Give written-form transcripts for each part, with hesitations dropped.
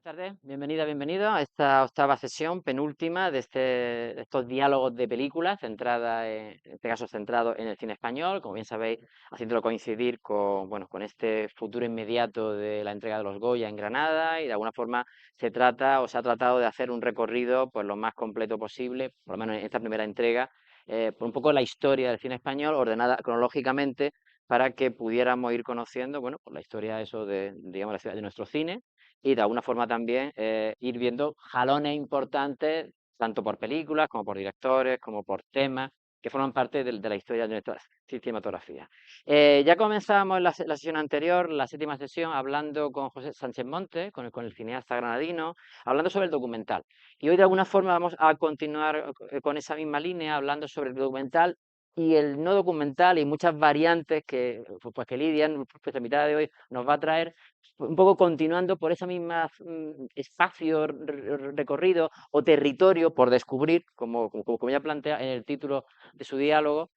tardes, bienvenida, bienvenido a esta octava sesión, penúltima de estos diálogos de películas, centrada en este caso centrado en el cine español, como bien sabéis, haciéndolo coincidir con, bueno, con este futuro inmediato de la entrega de los Goya en Granada, y de alguna forma se trata o se ha tratado de hacer un recorrido pues lo más completo posible, por lo menos en esta primera entrega, por un poco la historia del cine español ordenada cronológicamente para que pudiéramos ir conociendo, bueno, pues la historia eso de, digamos, la historia de nuestro cine y de alguna forma también ir viendo jalones importantes, tanto por películas como por directores, como por temas que forman parte de la historia de nuestra cinematografía. Ya comenzábamos la sesión anterior, la séptima sesión, hablando con José Sánchez Montes, con el cineasta granadino, hablando sobre el documental. Y hoy de alguna forma vamos a continuar con esa misma línea, hablando sobre el documental y el no documental y muchas variantes pues, que Lidia, pues, a mitad de hoy, nos va a traer un poco continuando por esa misma espacio recorrido o territorio por descubrir, como ya plantea en el título de su diálogo,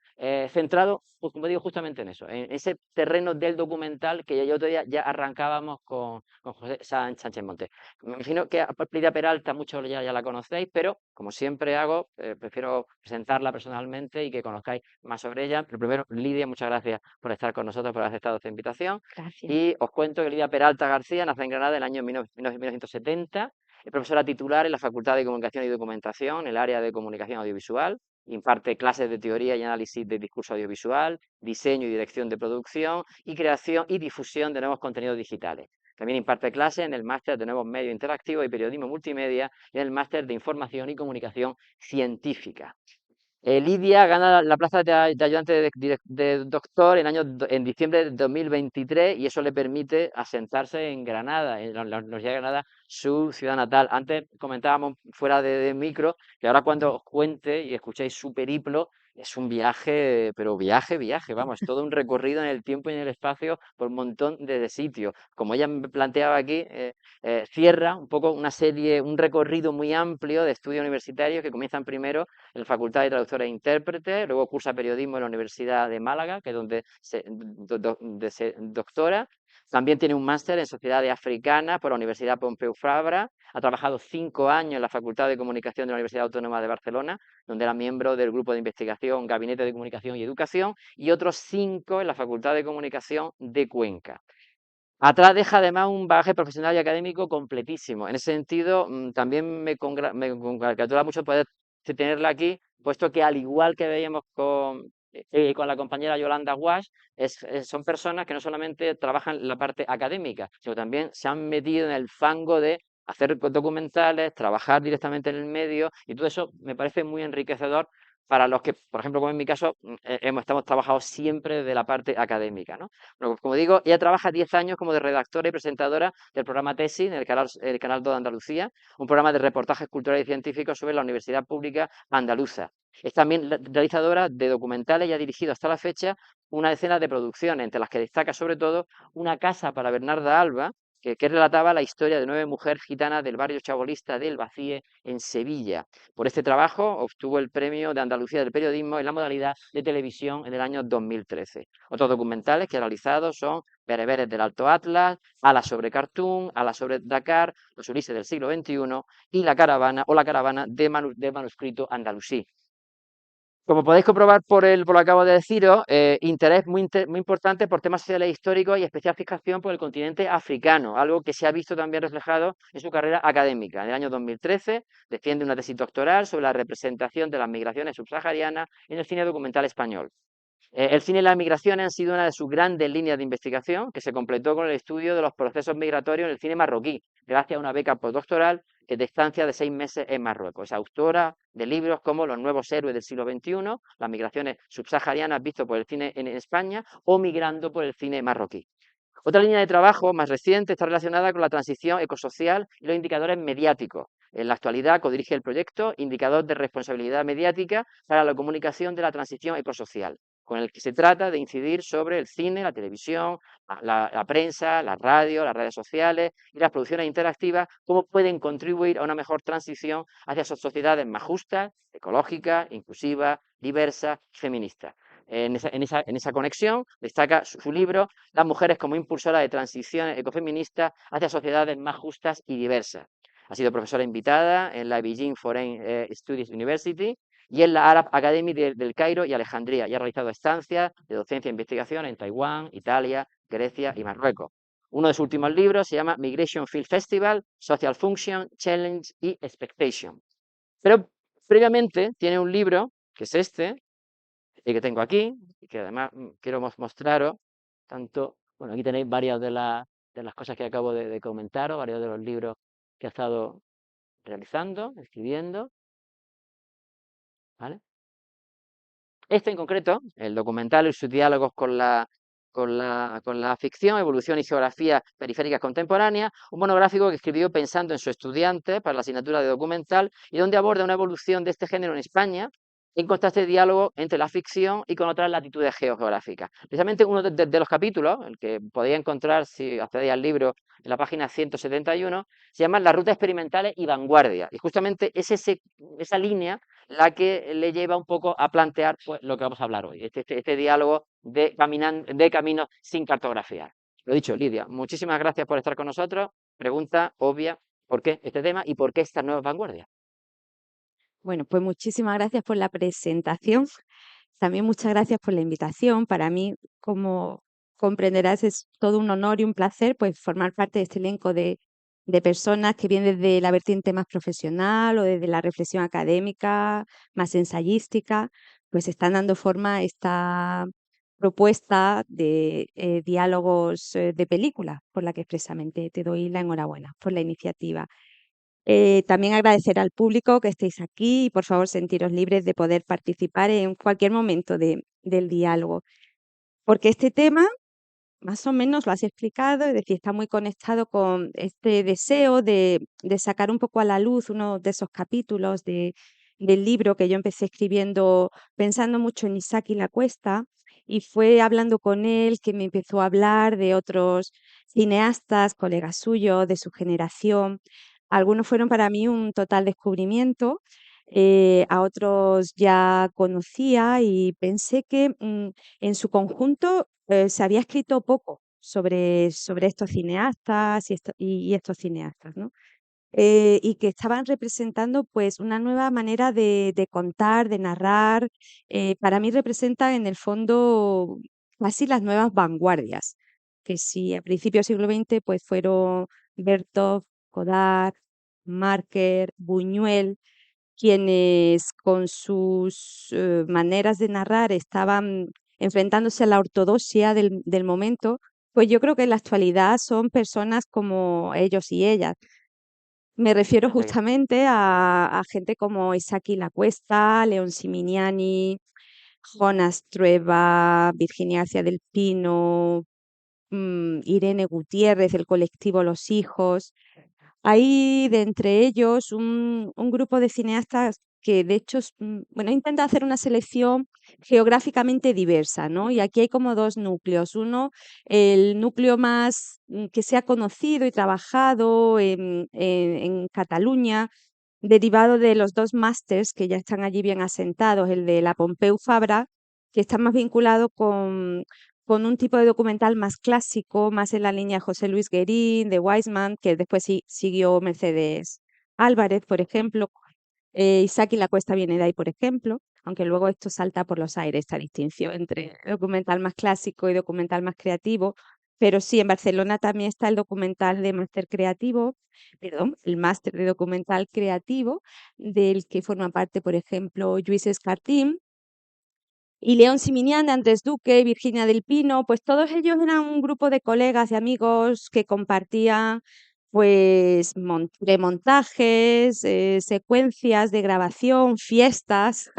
centrado, pues, como digo, justamente en eso, en ese terreno del documental que ya otro día ya arrancábamos con José Sánchez Montes. Me imagino que a Lidia Peralta muchos ya la conocéis, pero como siempre hago, prefiero presentarla personalmente y que conozcáis más sobre ella. Pero primero, Lidia, muchas gracias por estar con nosotros, por haber aceptado esta invitación. Gracias. Y os cuento que Lidia Peralta García nace en Granada en el año 1970. Es profesora titular en la Facultad de Comunicación y Documentación, en el área de comunicación audiovisual. Imparte clases de teoría y análisis de discurso audiovisual, diseño y dirección de producción y creación y difusión de nuevos contenidos digitales. También imparte clases en el máster de nuevos medios interactivos y periodismo multimedia y en el máster de información y comunicación científica. Lidia gana la plaza de ayudante de doctor en diciembre de 2023 y eso le permite asentarse en Granada, en la Universidad de Granada, su ciudad natal. Antes comentábamos fuera de micro que ahora cuando os cuente y escuchéis su periplo, es un viaje, pero viaje, vamos, todo un recorrido en el tiempo y en el espacio por un montón de sitios. Como ella me planteaba aquí, cierra un poco una serie, un recorrido muy amplio de estudios universitarios que comienzan primero en la Facultad de Traductores e Intérpretes, luego cursa periodismo en la Universidad de Málaga, que es donde se doctora. También tiene un máster en Sociedades Africanas por la Universidad Pompeu Fabra. Ha trabajado 5 años en la Facultad de Comunicación de la Universidad Autónoma de Barcelona, donde era miembro del grupo de investigación Gabinete de Comunicación y Educación, y otros 5 en la Facultad de Comunicación de Cuenca. Atrás deja además un bagaje profesional y académico completísimo. En ese sentido, también me congratula mucho poder tenerla aquí, puesto que al igual que veíamos con la compañera Yolanda Guas, son personas que no solamente trabajan la parte académica, sino también se han metido en el fango de hacer documentales, trabajar directamente en el medio, y todo eso me parece muy enriquecedor para los que, por ejemplo, como en mi caso, estamos trabajando siempre de la parte académica, ¿no? Bueno, como digo, ella trabaja 10 años como de redactora y presentadora del programa Tesis en el canal 2 de Andalucía, un programa de reportajes culturales y científicos sobre la Universidad Pública Andaluza. Es también realizadora de documentales y ha dirigido hasta la fecha una decena de producciones, entre las que destaca sobre todo Una casa para Bernarda Alba, que relataba la historia de 9 mujeres gitanas del barrio chabolista del Bacíe en Sevilla. Por este trabajo obtuvo el Premio de Andalucía del Periodismo en la modalidad de televisión en el año 2013. Otros documentales que ha realizado son Bereberes del Alto Atlas, Alas sobre Khartoum, Alas sobre Dakar, Los Ulises del siglo XXI y La caravana de manuscrito andalusí. Como podéis comprobar por lo que acabo de deciros, interés muy importante por temas sociales e históricos y especial fijación por el continente africano, algo que se ha visto también reflejado en su carrera académica. En el año 2013 defiende una tesis doctoral sobre la representación de las migraciones subsaharianas en el cine documental español. El cine y las migraciones han sido una de sus grandes líneas de investigación, que se completó con el estudio de los procesos migratorios en el cine marroquí, gracias a una beca postdoctoral de estancia de 6 meses en Marruecos. Es autora de libros como Los nuevos héroes del siglo XXI, las migraciones subsaharianas vistas por el cine en España o Migrando por el cine marroquí. Otra línea de trabajo más reciente está relacionada con la transición ecosocial y los indicadores mediáticos. En la actualidad codirige el proyecto Indicador de Responsabilidad Mediática para la Comunicación de la Transición Ecosocial, con el que se trata de incidir sobre el cine, la televisión, la prensa, la radio, las redes sociales y las producciones interactivas, cómo pueden contribuir a una mejor transición hacia sociedades más justas, ecológicas, inclusivas, diversas y feministas. En esa conexión destaca su libro Las mujeres como impulsoras de transiciones ecofeministas hacia sociedades más justas y diversas. Ha sido profesora invitada en la Beijing Foreign Studies University y en la Arab Academy del Cairo y Alejandría, y ha realizado estancias de docencia e investigación en Taiwán, Italia, Grecia y Marruecos. Uno de sus últimos libros se llama Migration Film Festival, Social Function, Challenge y Expectation. Pero previamente tiene un libro, que es este, y que tengo aquí, y que además quiero mostraros, bueno, aquí tenéis varias de las cosas que acabo de comentaros, varios de los libros que ha estado realizando, escribiendo, ¿vale? Este en concreto, el documental y sus diálogos con la ficción, evolución y geografía periféricas contemporáneas, un monográfico que escribió pensando en su estudiante para la asignatura de documental y donde aborda una evolución de este género en España en constante diálogo entre la ficción y con otras latitudes geográficas. Precisamente uno de los capítulos, el que podéis encontrar si accedéis al libro en la página 171, se llama Las rutas experimentales y vanguardia. Y justamente es esa línea la que le lleva un poco a plantear pues, lo que vamos a hablar hoy, este diálogo de caminos sin cartografiar. Lo dicho, Lidia, muchísimas gracias por estar con nosotros. Pregunta obvia, ¿por qué este tema y por qué estas nuevas vanguardias? Bueno, pues muchísimas gracias por la presentación. También muchas gracias por la invitación. Para mí, como comprenderás, es todo un honor y un placer pues formar parte de este elenco de personas que vienen desde la vertiente más profesional o desde la reflexión académica, más ensayística, pues están dando forma a esta propuesta de diálogos de película, por la que expresamente te doy la enhorabuena por la iniciativa. También agradecer al público que estéis aquí y por favor sentiros libres de poder participar en cualquier momento del diálogo, porque este tema más o menos lo has explicado, es decir, está muy conectado con este deseo de sacar un poco a la luz uno de esos capítulos del libro que yo empecé escribiendo pensando mucho en Isaac y la Cuesta, y fue hablando con él que me empezó a hablar de otros cineastas, colegas suyos, de su generación. Algunos fueron para mí un total descubrimiento, a otros ya conocía y pensé que en su conjunto se había escrito poco sobre estos cineastas y estos cineastas, ¿no? Y que estaban representando pues una nueva manera de contar, de narrar. Para mí representan en el fondo casi las nuevas vanguardias, que si a principios del siglo XX pues fueron Bertov, Godard, Marker, Buñuel, quienes con sus maneras de narrar estaban enfrentándose a la ortodoxia del momento, pues yo creo que en la actualidad son personas como ellos y ellas. Me refiero Muy bien. justamente a gente como Isaki Lacuesta, León Siminiani, Jonas Trueba, Virginia García del Pino, Irene Gutiérrez, el colectivo Los Hijos. Hay de entre ellos un grupo de cineastas que de hecho, bueno, intenta hacer una selección geográficamente diversa, ¿no? Y aquí hay como dos núcleos. Uno, el núcleo más que se ha conocido y trabajado en Cataluña, derivado de los dos másters que ya están allí bien asentados, el de la Pompeu Fabra, que está más vinculado con un tipo de documental más clásico, más en la línea José Luis Guerín, de Weisman, que después siguió Mercedes Álvarez, por ejemplo. Isaac y la Cuesta viene de ahí, por ejemplo, aunque luego esto salta por los aires, esta distinción entre documental más clásico y documental más creativo. Pero sí, en Barcelona también está el documental de máster creativo, perdón, el máster de documental creativo, del que forma parte, por ejemplo, Lluís Escartín, y León Siminian, de Andrés Duque, Virginia del Pino, pues todos ellos eran un grupo de colegas y amigos que compartían pues de montajes, secuencias de grabación, fiestas,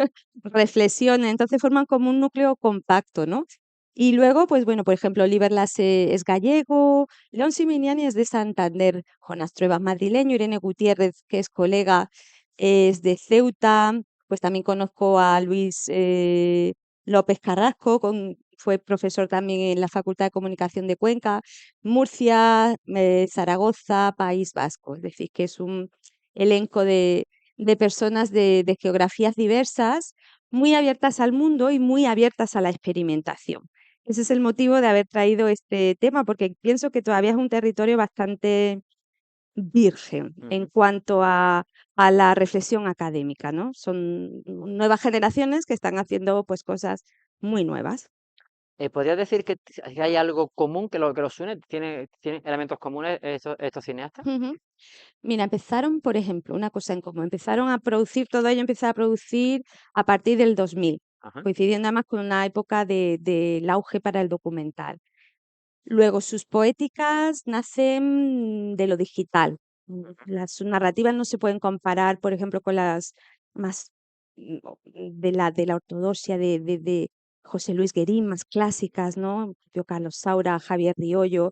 reflexiones, entonces forman como un núcleo compacto, ¿no? Y luego, pues bueno, por ejemplo, Oliver Lasse es gallego, León Siminiani es de Santander, Jonas Trueba es madrileño, Irene Gutiérrez, que es colega, es de Ceuta, pues también conozco a Luis López Carrasco, fue profesor también en la Facultad de Comunicación de Cuenca, Murcia, Zaragoza, País Vasco. Es decir, que es un elenco de personas de geografías diversas, muy abiertas al mundo y muy abiertas a la experimentación. Ese es el motivo de haber traído este tema, porque pienso que todavía es un territorio bastante virgen en Ujú. cuanto a la reflexión académica, ¿no? Son nuevas generaciones que están haciendo pues cosas muy nuevas. ¿Podrías decir que hay algo común que los une? ¿Tiene elementos comunes estos cineastas? Ujú. Mira, empezaron, por ejemplo, una cosa en común, empezaron a producir, todo ello empezó a producir a partir del 2000, Ajá. coincidiendo además con una época del auge para el documental. Luego, sus poéticas nacen de lo digital. Sus narrativas no se pueden comparar, por ejemplo, con las más de la ortodoxia de José Luis Guerín, más clásicas, ¿no? Yo, Carlos Saura, Javier Riollo.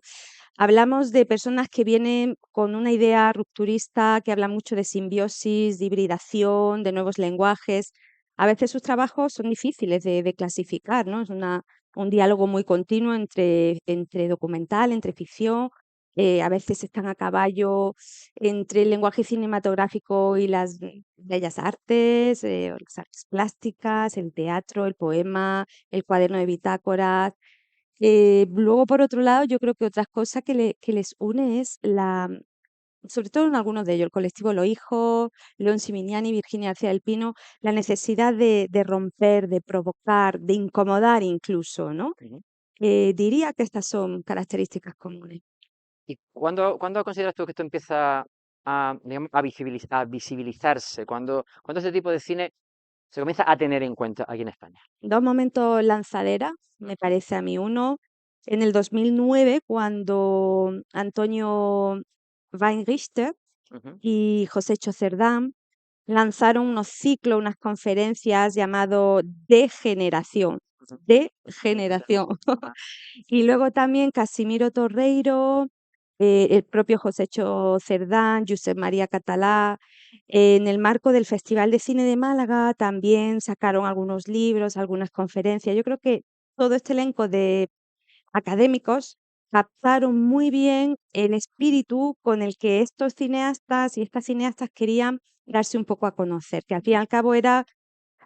Hablamos de personas que vienen con una idea rupturista, que habla mucho de simbiosis, de hibridación, de nuevos lenguajes. A veces sus trabajos son difíciles de clasificar, ¿no? Es un diálogo muy continuo entre documental, entre ficción. A veces están a caballo entre el lenguaje cinematográfico y las bellas artes, las artes plásticas, el teatro, el poema, el cuaderno de bitácoras. Luego, por otro lado, yo creo que otras cosas que les une es sobre todo en algunos de ellos, el colectivo Los Hijos, León Simignani, Virginia García del Pino, la necesidad de romper, de provocar, de incomodar incluso, ¿no? Ujú. Diría que estas son características comunes. ¿Y cuándo consideras tú que esto empieza digamos, a visibilizarse? ¿Cuándo este tipo de cine se comienza a tener en cuenta aquí en España? Dos momentos lanzadera, me parece a mí. Uno, en el 2009, cuando Antonio Weinrichter Ujú, y José Cerdán lanzaron unos ciclos, unas conferencias llamado De Generación. ujú. De Generación. Ah, Y luego también Casimiro Torreiro, el propio Josécho Cerdán, Josep María Catalá. En el marco del Festival de Cine de Málaga también sacaron algunos libros, algunas conferencias. Yo creo que todo este elenco de académicos captaron muy bien el espíritu con el que estos cineastas y estas cineastas querían darse un poco a conocer, que al fin y al cabo era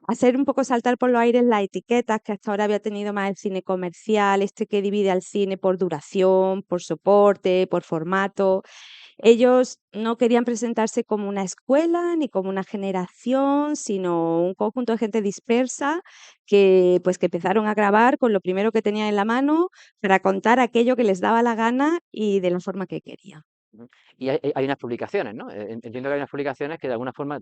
hacer un poco saltar por los aires las etiquetas que hasta ahora había tenido más el cine comercial, este que divide al cine por duración, por soporte, por formato. Ellos no querían presentarse como una escuela ni como una generación, sino un conjunto de gente dispersa que, pues, que empezaron a grabar con lo primero que tenían en la mano para contar aquello que les daba la gana y de la forma que querían. ujú. Y hay unas publicaciones, ¿no? Entiendo que hay unas publicaciones que de alguna forma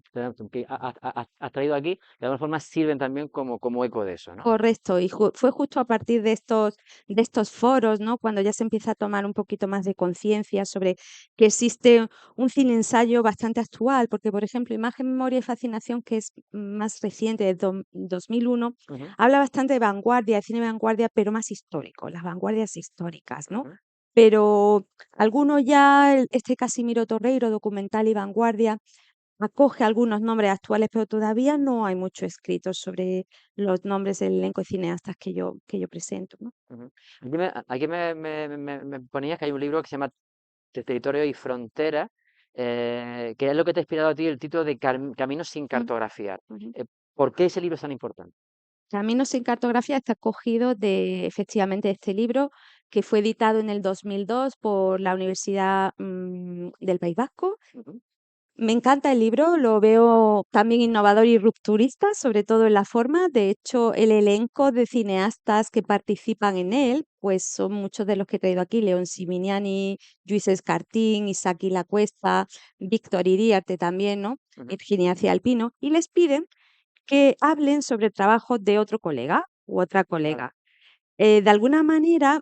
que has traído aquí, que de alguna forma sirven también como eco de eso, ¿no? Correcto, y fue justo a partir de estos foros, ¿no? Cuando ya se empieza a tomar un poquito más de conciencia sobre que existe un cine ensayo bastante actual, porque, por ejemplo, Imagen, Memoria y Fascinación, que es más reciente, de 2001, Ujú, habla bastante de vanguardia, de cine de vanguardia, pero más histórico, las vanguardias históricas, ¿no? ujú, Pero algunos ya, este Casimiro Torreiro, documental y vanguardia, acoge algunos nombres actuales, pero todavía no hay mucho escrito sobre los nombres del elenco de cineastas que yo presento, ¿no? ujú. Aquí me ponías que hay un libro que se llama Territorio y Frontera, que es lo que te ha inspirado a ti el título de Caminos sin Mm, cartografiar. ujú. ¿Por qué ese libro es tan importante? Caminos sin cartografía está cogido de, efectivamente, de este libro que fue editado en el 2002 por la Universidad del País Vasco. Ujú, Me encanta el libro, lo veo también innovador y rupturista, sobre todo en la forma. De hecho, el elenco de cineastas que participan en él, pues son muchos de los que he traído aquí: León Simignani, Lluís Escartín, Isaki Lacuesta, Víctor Iriarte también, ¿no? ujú, Virginia Cialpino, y les piden que hablen sobre trabajos de otro colega u otra claro, colega. De alguna manera,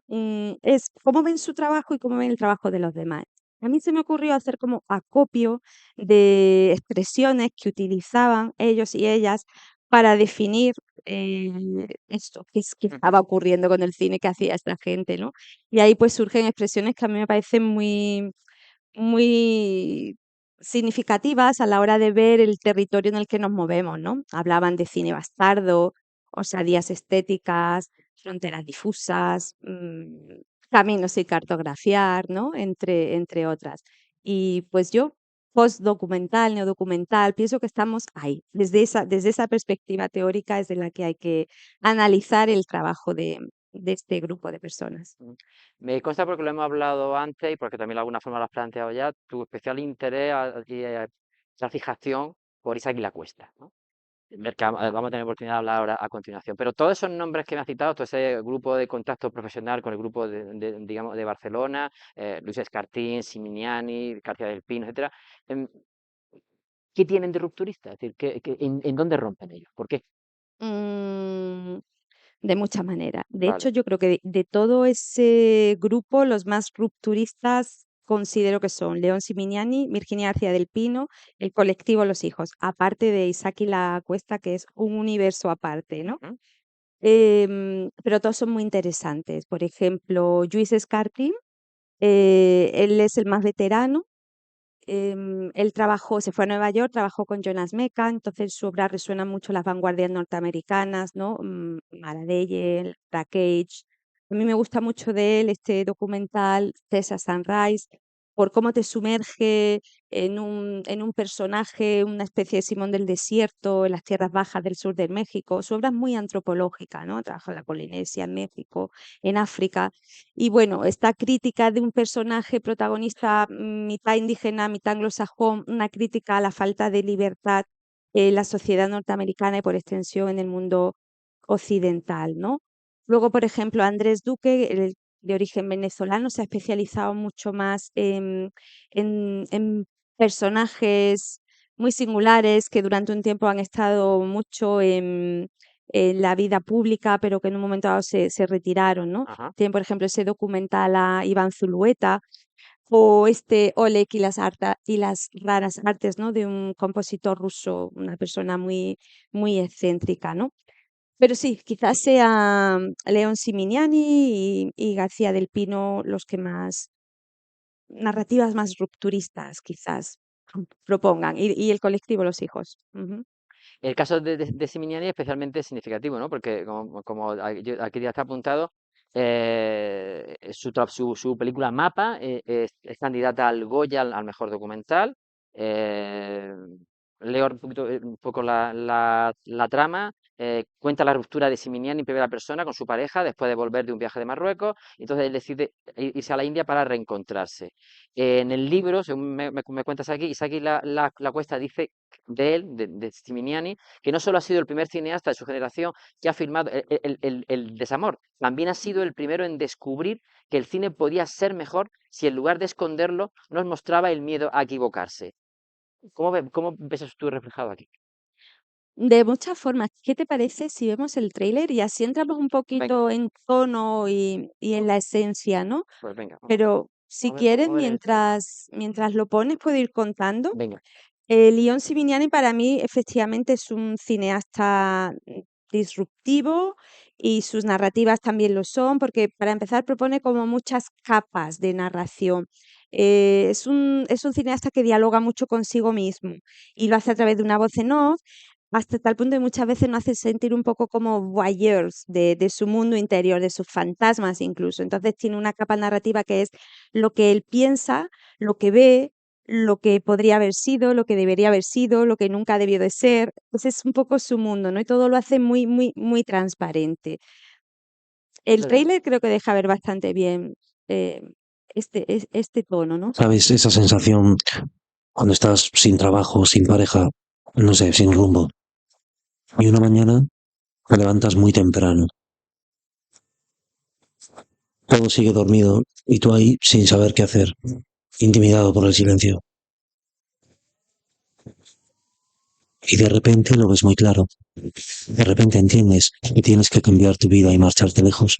es cómo ven su trabajo y cómo ven el trabajo de los demás. A mí se me ocurrió hacer como acopio de expresiones que utilizaban ellos y ellas para definir esto, qué ujú, estaba ocurriendo con el cine que hacía esta gente, ¿no? Y ahí pues surgen expresiones que a mí me parecen muy, muy significativas a la hora de ver el territorio en el que nos movemos, ¿no? Hablaban de cine bastardo, osadías estéticas, fronteras difusas, caminos sin cartografiar, ¿no? Entre otras. Y pues yo postdocumental, neodocumental. Pienso que estamos ahí. Desde esa perspectiva teórica es de la que hay que analizar el trabajo de este grupo de personas. Mm. Me consta porque lo hemos hablado antes y porque también de alguna forma lo has planteado ya, tu especial interés y esa fijación por Isaac y la Cuesta, ¿no? Ver que vamos a tener oportunidad de hablar ahora a continuación. Pero todos esos nombres que me has citado, todo ese grupo de contacto profesional con el grupo digamos, de Barcelona, Luis Escartín, Siminiani, García del Pino, etcétera, em, ¿qué tienen de rupturista? Es decir, ¿en dónde rompen ellos? ¿Por qué? Mm, de muchas maneras. De hecho, Vale. yo creo que de todo ese grupo, los más rupturistas considero que son León Simignani, Virginia García del Pino, el colectivo Los Hijos, aparte de Isaac y la Cuesta, que es un universo aparte, ¿no? Ujú, Pero todos son muy interesantes. Por ejemplo, Lluís Escartín, él es el más veterano. Él trabajó, se fue a Nueva York, trabajó con Jonas Meca, entonces su obra resuena mucho las vanguardias norteamericanas, ¿no? Mara Deye, Cage. A mí me gusta mucho de él este documental, César Sunrise, por cómo te sumerge en un personaje, una especie de Simón del Desierto, en las tierras bajas del sur de México. Su obra es muy antropológica, ¿no? Trabaja en la Polinesia, en México, en África. Y bueno, esta crítica de un personaje protagonista mitad indígena, mitad anglosajón, una crítica a la falta de libertad en la sociedad norteamericana y por extensión en el mundo occidental, ¿no? Luego, por ejemplo, Andrés Duque, de origen venezolano, se ha especializado mucho más en personajes muy singulares que durante un tiempo han estado mucho en la vida pública, pero que en un momento dado se retiraron, ¿no? ajá. Tienen, por ejemplo, ese documental a Iván Zulueta o este Oleg y las raras artes, ¿no? De un compositor ruso, una persona muy excéntrica, ¿no? Pero sí, quizás sea León Simignani y García del Pino los que más, narrativas más rupturistas quizás propongan, y el colectivo Los Hijos. Ujú. El caso de Simignani es especialmente significativo, ¿no? Porque como aquí ya está apuntado, su película Mapa es candidata al Goya, al mejor documental. Eh, leo un poco la trama. Cuenta la ruptura de Simignani en primera persona con su pareja después de volver de un viaje de Marruecos. Entonces él decide irse a la India para reencontrarse. En el libro, según me cuentas aquí, Isaki la Cuesta dice de él, de Simignani, que no solo ha sido el primer cineasta de su generación que ha filmado el desamor, también ha sido el primero en descubrir que el cine podía ser mejor si en lugar de esconderlo nos mostraba el miedo a equivocarse. ¿Cómo ves eso tú reflejado aquí? De muchas formas. ¿Qué te parece si vemos el tráiler y así entramos un Venga, poquito en tono y en la esencia, ¿no? pues venga, Pero si quieres, vamos a ver el trailer. mientras lo pones, puedo ir contando. Venga, Leon Simignani para mí efectivamente es un cineasta disruptivo y sus narrativas también lo son, porque para empezar propone como muchas capas de narración. Es un cineasta que dialoga mucho consigo mismo y lo hace a través de una voz en off, hasta tal punto que muchas veces nos hace sentir un poco como voyeurs de su mundo interior, de sus fantasmas incluso. Entonces tiene una capa narrativa que es lo que él piensa, lo que ve, lo que podría haber sido, lo que debería haber sido, lo que nunca debió de ser. Pues es un poco su mundo, ¿no? Y todo lo hace muy transparente. El desde luego. tráiler creo que deja ver bastante bien eh, este tono, ¿no? ¿Sabes? Esa sensación cuando estás sin trabajo, sin pareja, no sé, sin rumbo. Y una mañana te levantas muy temprano. Todo sigue dormido y tú ahí sin saber qué hacer, intimidado por el silencio. Y de repente lo ves muy claro. De repente entiendes que tienes que cambiar tu vida y marcharte lejos.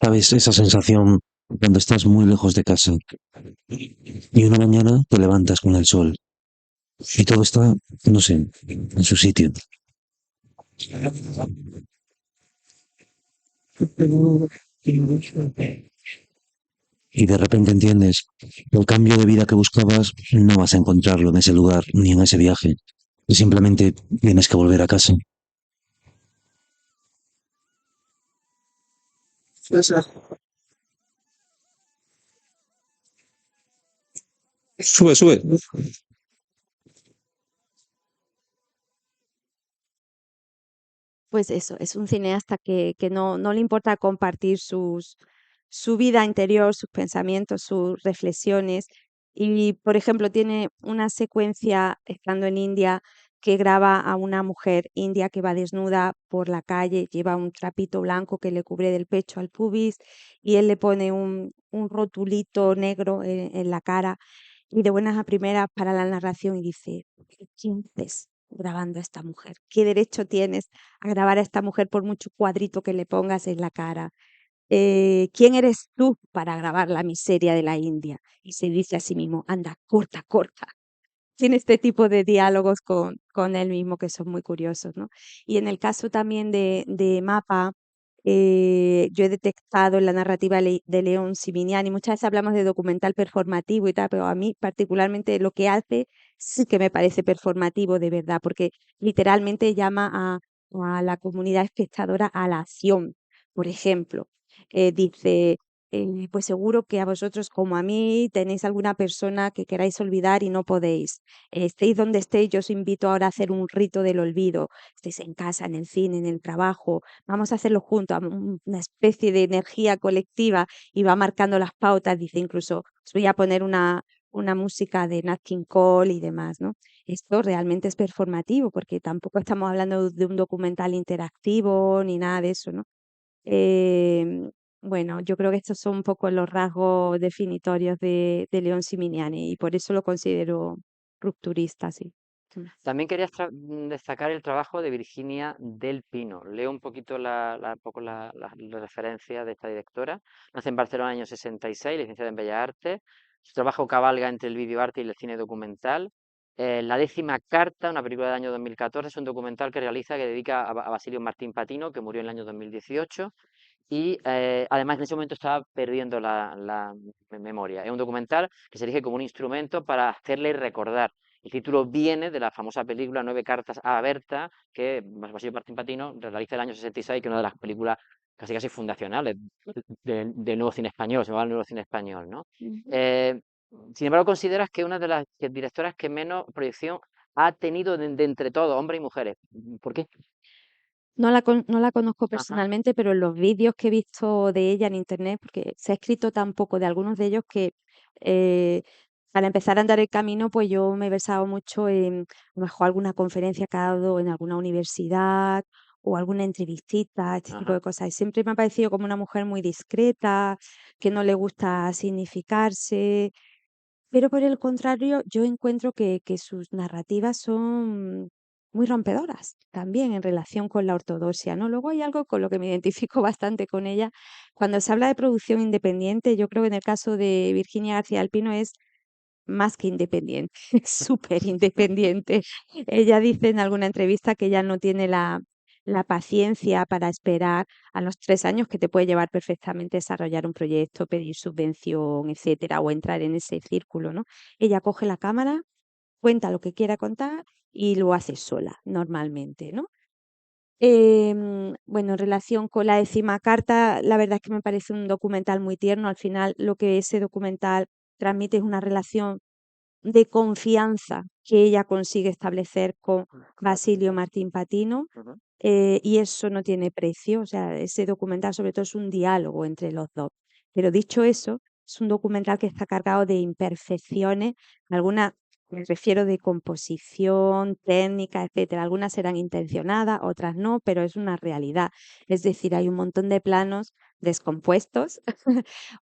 ¿Sabes? Esa sensación cuando estás muy lejos de casa y una mañana te levantas con el sol y todo está, no sé, en su sitio. Y de repente entiendes que el cambio de vida que buscabas no vas a encontrarlo en ese lugar ni en ese viaje. Simplemente tienes que volver a casa. Sube, sube. Pues eso, es un cineasta que no le importa compartir su vida interior, sus pensamientos, sus reflexiones. Y, por ejemplo, tiene una secuencia estando en India que graba a una mujer india que va desnuda por la calle, lleva un trapito blanco que le cubre del pecho al pubis y él le pone un rotulito negro en la cara y de buenas a primeras para la narración y dice, ¿quién es grabando a esta mujer? ¿Qué derecho tienes a grabar a esta mujer por mucho cuadrito que le pongas en la cara? ¿Quién eres tú para grabar la miseria de la India? Y se dice a sí mismo, anda, corta, corta. Tiene este tipo de diálogos con él mismo que son muy curiosos, ¿no? Y en el caso también de Mapa, yo he detectado en la narrativa de León Siminiani, muchas veces hablamos de documental performativo y tal, pero a mí particularmente lo que hace sí que me parece performativo de verdad, porque literalmente llama a la comunidad espectadora a la acción. Por ejemplo, dice, pues seguro que a vosotros como a mí tenéis alguna persona que queráis olvidar y no podéis. Estéis donde estéis, yo os invito ahora a hacer un rito del olvido. Estéis en casa, en el cine, en el trabajo. Vamos a hacerlo juntos, una especie de energía colectiva y va marcando las pautas. Dice incluso, os voy a poner una música de Nat King Cole y demás, ¿no? Esto realmente es performativo porque tampoco estamos hablando de un documental interactivo ni nada de eso, ¿no? Em, bueno, yo creo que estos son un poco los rasgos definitorios de León Siminiani y por eso lo considero rupturista, sí. También quería destacar el trabajo de Virginia del Pino. Leo un poquito la referencia de esta directora. Nace en Barcelona en el año 66, licenciada en Bellas Artes. Su trabajo cabalga entre el videoarte y el cine documental. La décima carta, una película del año 2014, es un documental que realiza que dedica a Basilio Martín Patino, que murió en el año 2018. Y además en ese momento estaba perdiendo la memoria. Es un documental que se erige como un instrumento para hacerle recordar. El título viene de la famosa película Nueve cartas a Berta, que Basilio Martín Patino realiza en el año 66, que es una de las películas casi casi fundacionales del nuevo cine español, se llama el nuevo cine español, ¿no? Ujú. Eh, Sin embargo, consideras que una de las directoras que menos proyección ha tenido de entre todos, hombres y mujeres. ¿Por qué? No la conozco Ajá, personalmente, pero en los vídeos que he visto de ella en internet, porque se ha escrito tan poco de algunos de ellos que eh, para empezar a andar el camino, pues yo me he versado mucho en a lo mejor alguna conferencia que ha dado en alguna universidad o alguna entrevistita, este tipo ajá. de cosas. Y siempre me ha parecido como una mujer muy discreta, que no le gusta significarse, pero por el contrario, yo encuentro que sus narrativas son muy rompedoras también en relación con la ortodoxia, ¿no? Luego hay algo con lo que me identifico bastante con ella. Cuando se habla de producción independiente, yo creo que en el caso de Virginia García Alpino es más que independiente, es súper independiente. Ella dice en alguna entrevista que ella no tiene la paciencia para esperar a los 3 años que te puede llevar perfectamente desarrollar un proyecto, pedir subvención, etcétera, o entrar en ese círculo, ¿no? Ella coge la cámara, cuenta lo que quiera contar y lo hace sola, normalmente, ¿no? Bueno, en relación con la décima carta, la verdad es que me parece un documental muy tierno. Al final, lo que ese documental transmite es una relación de confianza que ella consigue establecer con Basilio Martín Patino, Ujú. y eso no tiene precio. O sea, ese documental sobre todo es un diálogo entre los dos. Pero dicho eso, es un documental que está cargado de imperfecciones, algunas me refiero de composición, técnica, etcétera. Algunas serán intencionadas, otras no, pero es una realidad. Es decir, hay un montón de planos descompuestos.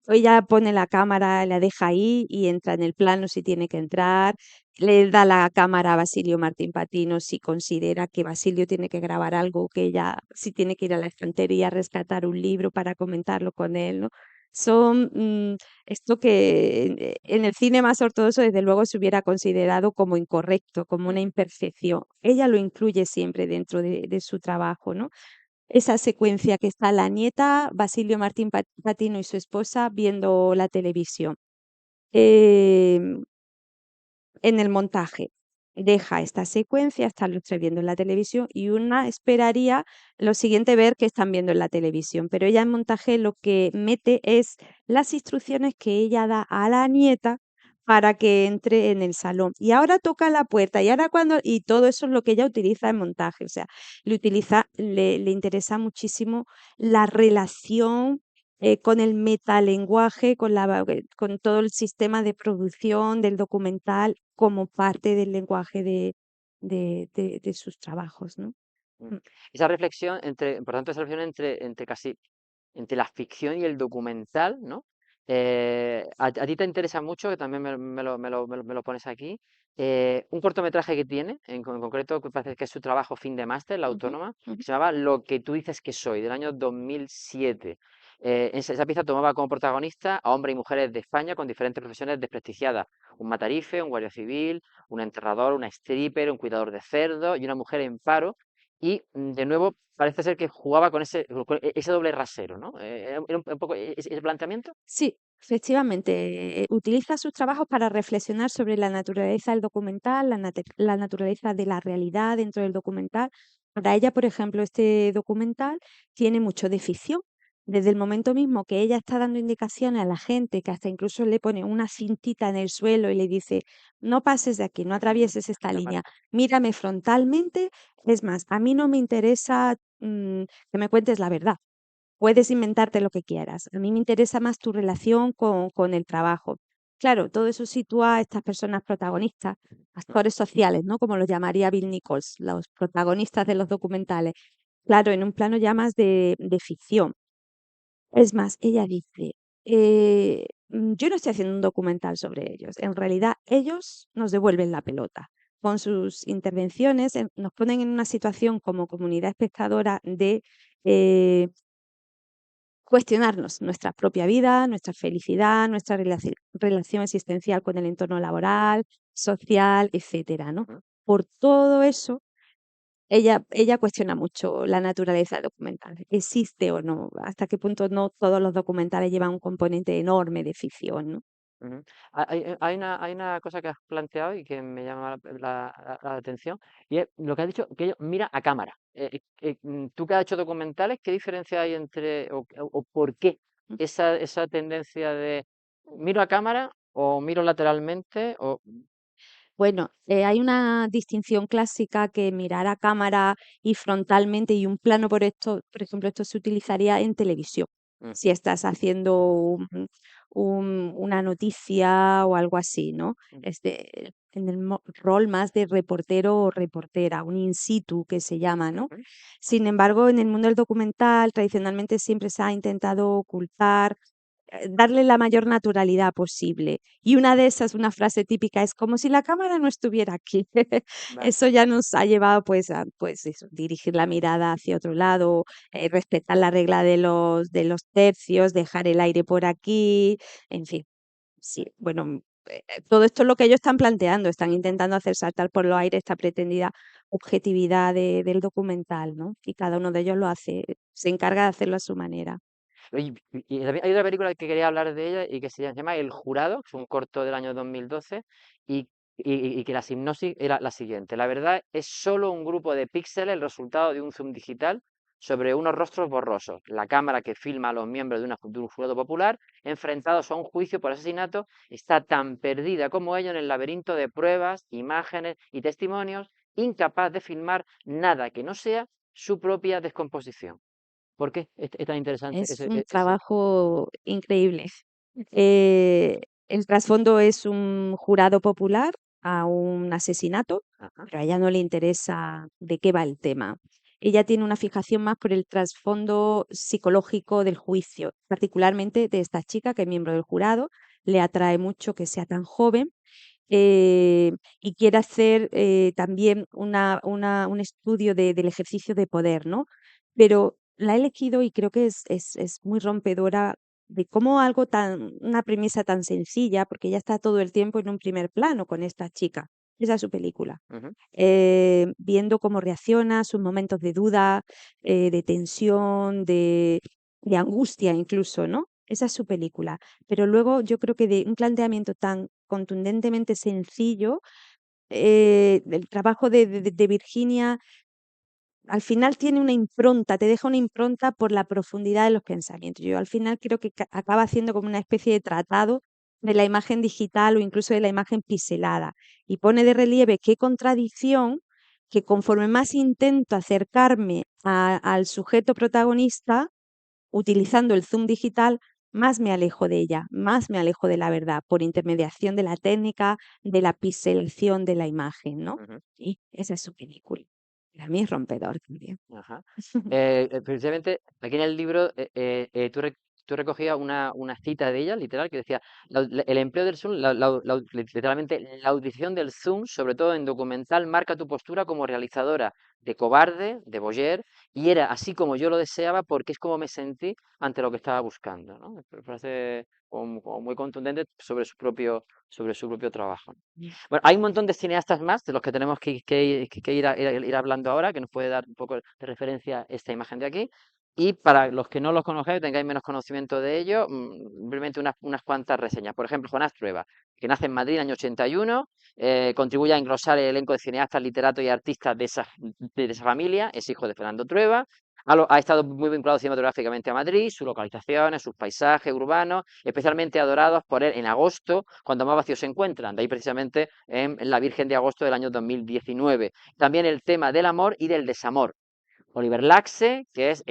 O ella pone la cámara, la deja ahí y entra en el plano si tiene que entrar. Le da la cámara a Basilio Martín Patino si considera que Basilio tiene que grabar algo, que ella si tiene que ir a la estantería a rescatar un libro para comentarlo con él, ¿no? Son esto que en el cine más ortodoxo desde luego se hubiera considerado como incorrecto, como una imperfección. Ella lo incluye siempre dentro de su trabajo, ¿no? Esa secuencia que está la nieta, Basilio Martín Patino y su esposa viendo la televisión. Em, en el montaje. deja esta secuencia, están los tres viendo en la televisión y una esperaría lo siguiente ver que están viendo en la televisión. Pero ella en montaje lo que mete es las instrucciones que ella da a la nieta para que entre en el salón. Y ahora toca la puerta, y ahora cuando, y todo eso es lo que ella utiliza en montaje. O sea, le interesa muchísimo la relación con el metalenguaje, con todo el sistema de producción del documental como parte del lenguaje de sus trabajos, ¿no? Mm. Mm. Esa reflexión entre, por tanto, esa reflexión entre casi, entre la ficción y el documental, ¿no? A ti te interesa mucho, que también me lo pones aquí, un cortometraje que tiene, en concreto, que parece que es su trabajo fin de máster, La Ujú, Autónoma, ujú. que se llamaba Lo que tú dices que soy, del año 2007. Esa pieza tomaba como protagonista a hombres y mujeres de España con diferentes profesiones desprestigiadas. Un matarife, un guardia civil, un enterrador, una stripper, un cuidador de cerdos y una mujer en paro. Y de nuevo parece ser que jugaba con ese doble rasero, ¿no? Era un poco ese planteamiento. Sí, efectivamente, utiliza sus trabajos para reflexionar sobre la naturaleza del documental, la naturaleza de la realidad dentro del documental. Para ella, por ejemplo, este documental tiene mucho de ficción. Desde el momento mismo que ella está dando indicaciones a la gente, que hasta incluso le pone una cintita en el suelo y le dice, no pases de aquí, no atravieses esta La línea, marca. mírame frontalmente. Es más, a mí no me interesa que me cuentes la verdad. Puedes inventarte lo que quieras. A mí me interesa más tu relación con el trabajo. Claro, todo eso sitúa a estas personas protagonistas, actores sociales, ¿no? Como los llamaría Bill Nichols, los protagonistas de los documentales. Claro, en un plano ya más de ficción. Es más, ella dice, yo no estoy haciendo un documental sobre ellos. En realidad, ellos nos devuelven la pelota. Con sus intervenciones, nos ponen en una situación como comunidad espectadora de eh, cuestionarnos nuestra propia vida, nuestra felicidad, nuestra relación existencial con el entorno laboral, social, etcétera, ¿no? Ujú, Por todo eso, ella cuestiona mucho la naturaleza del documental. ¿Existe o no? ¿Hasta qué punto no todos los documentales llevan un componente enorme de ficción, ¿no? ujú. Hay una cosa que has planteado y que me llama la atención, y es lo que has dicho, que ella mira a cámara. Tú que has hecho documentales, ¿qué diferencia hay entre, o por qué esa tendencia de miro a cámara o miro lateralmente? Bueno, hay una distinción clásica que mirar a cámara y frontalmente y un plano por ejemplo, esto se utilizaría en televisión. Mm, Si estás haciendo una noticia o algo así, ¿no? mm, En el rol más de reportero o reportera, un in situ que se llama, ¿no? ujú, Sin embargo, en el mundo del documental, tradicionalmente siempre se ha intentado ocultar darle la mayor naturalidad posible. Y una de esas, una frase típica, es como si la cámara no estuviera aquí. vale. Eso ya nos ha llevado pues a pues eso, dirigir la mirada hacia otro lado, respetar la regla de los tercios, dejar el aire por aquí, en fin. Sí, bueno, todo esto es lo que ellos están planteando, están intentando hacer saltar por los aires esta pretendida objetividad del documental, ¿no? Y cada uno de ellos lo hace, se encarga de hacerlo a su manera. Oye, y también hay otra película que quería hablar de ella y que se llama El Jurado, que es un corto del año 2012, y que la hipnosis era la siguiente. La verdad es solo un grupo de píxeles, el resultado de un zoom digital sobre unos rostros borrosos. La cámara que filma a los miembros de un jurado popular enfrentados a un juicio por asesinato está tan perdida como ellos en el laberinto de pruebas, imágenes y testimonios, incapaz de filmar nada que no sea su propia descomposición. ¿Por qué es tan interesante Es ese, un ese? trabajo increíble. Eh, el trasfondo es un jurado popular a un asesinato, Ajá. pero a ella no le interesa de qué va el tema. Ella tiene una fijación más por el trasfondo psicológico del juicio, particularmente de esta chica que es miembro del jurado. Le atrae mucho que sea tan joven eh, y quiere hacer también un estudio del ejercicio de poder, ¿no? Pero la he elegido y creo que es muy rompedora de cómo una premisa tan sencilla, porque ella está todo el tiempo en un primer plano con esta chica. Esa es su película. Ujú, Viendo cómo reacciona, sus momentos de duda, de tensión, de angustia incluso, ¿no? Esa es su película. Pero luego yo creo que de un planteamiento tan contundentemente sencillo el trabajo de Virginia al final tiene una impronta, te deja una impronta por la profundidad de los pensamientos. Yo al final creo que acaba haciendo como una especie de tratado de la imagen digital o incluso de la imagen pixelada y pone de relieve qué contradicción que conforme más intento acercarme al sujeto protagonista utilizando el zoom digital, más me alejo de ella, más me alejo de la verdad por intermediación de la técnica, de la pixelación de la imagen, ¿no? Ujú. Y esa es su película. Para mí es rompedor también. Ajá. Precisamente aquí en el libro tú recogías una cita de ella, literal, que decía, el empleo del Zoom, literalmente, la utilización del Zoom, sobre todo en documental, marca tu postura como realizadora de Cobarde, de Boyer, y era así como yo lo deseaba porque es como me sentí ante lo que estaba buscando, ¿no? Me parece como muy contundente sobre su propio trabajo. Mm. Bueno, hay un montón de cineastas más de los que tenemos que ir hablando ahora, que nos puede dar un poco de referencia esta imagen de aquí. Y para los que no los conozcáis, tengáis menos conocimiento de ello, simplemente unas cuantas reseñas. Por ejemplo, Jonás Trueba, que nace en Madrid en el año 81, contribuye a engrosar el elenco de cineastas, literatos y artistas de esa familia, es hijo de Fernando Trueba. Ha estado muy vinculado cinematográficamente a Madrid, sus localizaciones, sus paisajes urbanos, especialmente adorados por él en agosto, cuando más vacíos se encuentran, de ahí precisamente en La Virgen de Agosto del año 2019. También el tema del amor y del desamor. Oliver Laxe, que es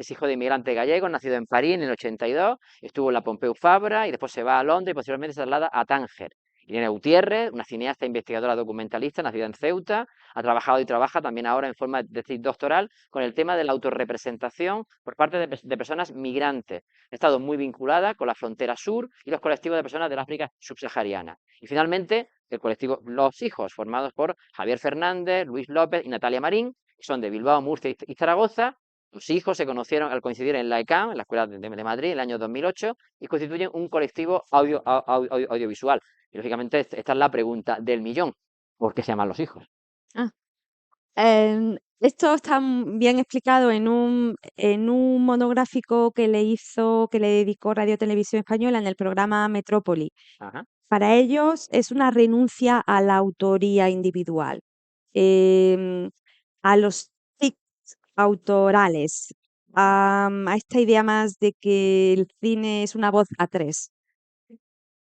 hijo de inmigrante gallego, nacido en París en el 82, estuvo en la Pompeu Fabra y después se va a Londres y posteriormente se traslada a Tánger. Irene Gutiérrez, una cineasta investigadora documentalista nacida en Ceuta, ha trabajado y trabaja también ahora en forma de tesis doctoral con el tema de la autorrepresentación por parte de personas migrantes. Ha estado muy vinculada con la frontera sur y los colectivos de personas del África subsahariana. Y finalmente, el colectivo Los Hijos, formados por Javier Fernández, Luis López y Natalia Marín, que son de Bilbao, Murcia y Zaragoza. Sus hijos se conocieron al coincidir en la ECAM, en la Escuela de Madrid, en el año 2008, y constituyen un colectivo audiovisual. Y lógicamente esta es la pregunta del millón. ¿Por qué se llaman Los Hijos? Ah, esto está bien explicado en un monográfico que le dedicó Radio Televisión Española en el programa Metrópoli. Ajá. Para ellos es una renuncia a la autoría individual, em, a los tics autorales, a esta idea más de que el cine es una voz a tres.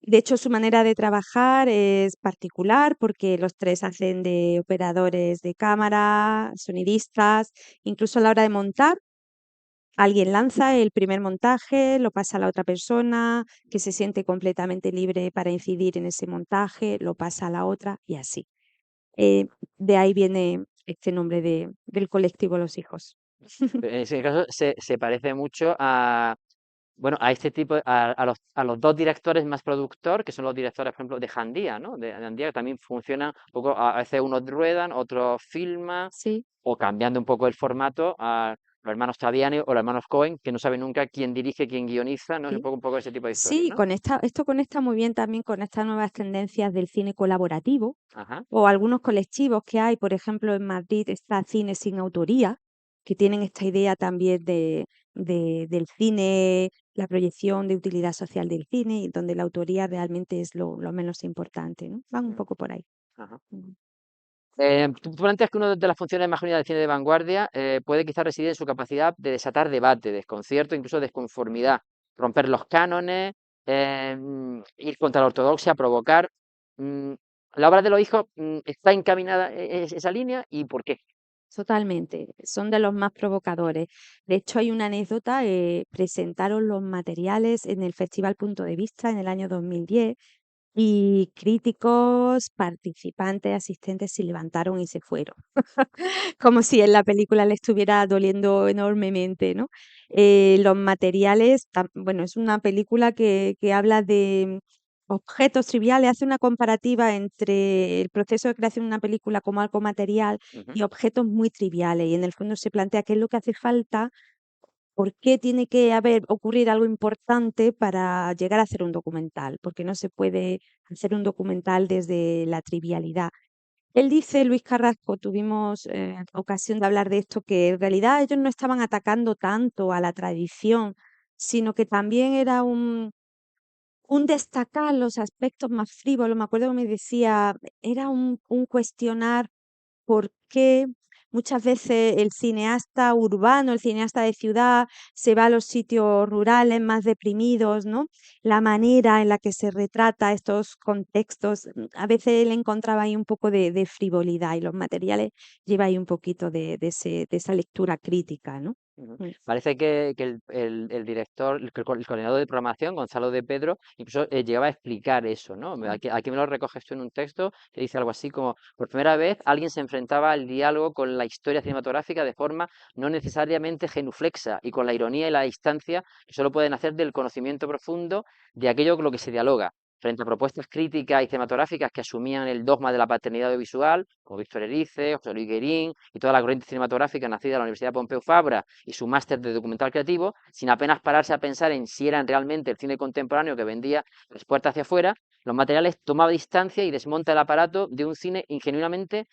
De hecho, su manera de trabajar es particular porque los tres hacen de operadores de cámara, sonidistas, incluso a la hora de montar, alguien lanza el primer montaje, lo pasa a la otra persona, que se siente completamente libre para incidir en ese montaje, lo pasa a la otra y así. Eh, de ahí viene este nombre del colectivo Los Hijos. En ese caso se parece mucho bueno, a este tipo, a los dos directores más productor, que son los directores, por ejemplo, de Jandía, ¿no? De Jandía, que también funcionan un poco, a veces unos ruedan, otros filman, Sí. o cambiando un poco el formato a los hermanos Taviani o los hermanos Cohen, que no saben nunca quién dirige, quién guioniza, ¿no? Es Sí. un poco ese tipo de historias, Sí, ¿no? esto conecta muy bien también con estas nuevas tendencias del cine colaborativo Ajá. o algunos colectivos que hay, por ejemplo, en Madrid está Cine sin Autoría, que tienen esta idea también del cine, la proyección de utilidad social del cine, y donde la autoría realmente es lo menos importante, ¿no? Van un Mm, poco por ahí. ajá. Mm. Tú planteas que una de las funciones más genuinas del cine de vanguardia puede quizás residir en su capacidad de desatar debate, desconcierto, incluso desconformidad, romper los cánones, ir contra la ortodoxia, provocar. mm, la obra de los hijos está encaminada en esa línea, ¿y por qué? Totalmente, son de los más provocadores. De hecho, hay una anécdota, presentaron los materiales en el Festival Punto de Vista en el año 2010 y críticos, participantes, asistentes se levantaron y se fueron, como si en la película le estuviera doliendo enormemente, ¿no? Los materiales, bueno, es una película que habla de objetos triviales, hace una comparativa entre el proceso de creación de una película como algo material Ujú, y objetos muy triviales, y en el fondo se plantea qué es lo que hace falta. ¿Por qué tiene que ocurrir algo importante para llegar a hacer un documental? Porque no se puede hacer un documental desde la trivialidad. Él dice, Luis Carrasco, tuvimos ocasión de hablar de esto, que en realidad ellos no estaban atacando tanto a la tradición, sino que también era un destacar los aspectos más frívolos. Me acuerdo que me decía, era un cuestionar por qué muchas veces el cineasta urbano, el cineasta de ciudad, se va a los sitios rurales más deprimidos, ¿no? La manera en la que se retrata estos contextos, a veces él encontraba ahí un poco de frivolidad y los materiales lleva ahí un poquito de esa lectura crítica, ¿no? Ujú. Mm. Parece que el director, el coordinador de programación, Gonzalo de Pedro, incluso llegaba a explicar eso, ¿no? Aquí me lo recoges tú en un texto que dice algo así como, por primera vez alguien se enfrentaba al diálogo con la historia cinematográfica de forma no necesariamente genuflexa y con la ironía y la distancia que solo pueden hacer del conocimiento profundo de aquello con lo que se dialoga. Frente a propuestas críticas y cinematográficas que asumían el dogma de la paternidad audiovisual, como Víctor Erice, José Luis Guerín y toda la corriente cinematográfica nacida en la Universidad Pompeu Fabra y su máster de documental creativo, sin apenas pararse a pensar en si eran realmente el cine contemporáneo que vendía las puertas hacia afuera, los materiales tomaba distancia y desmonta el aparato de un cine ingenuamente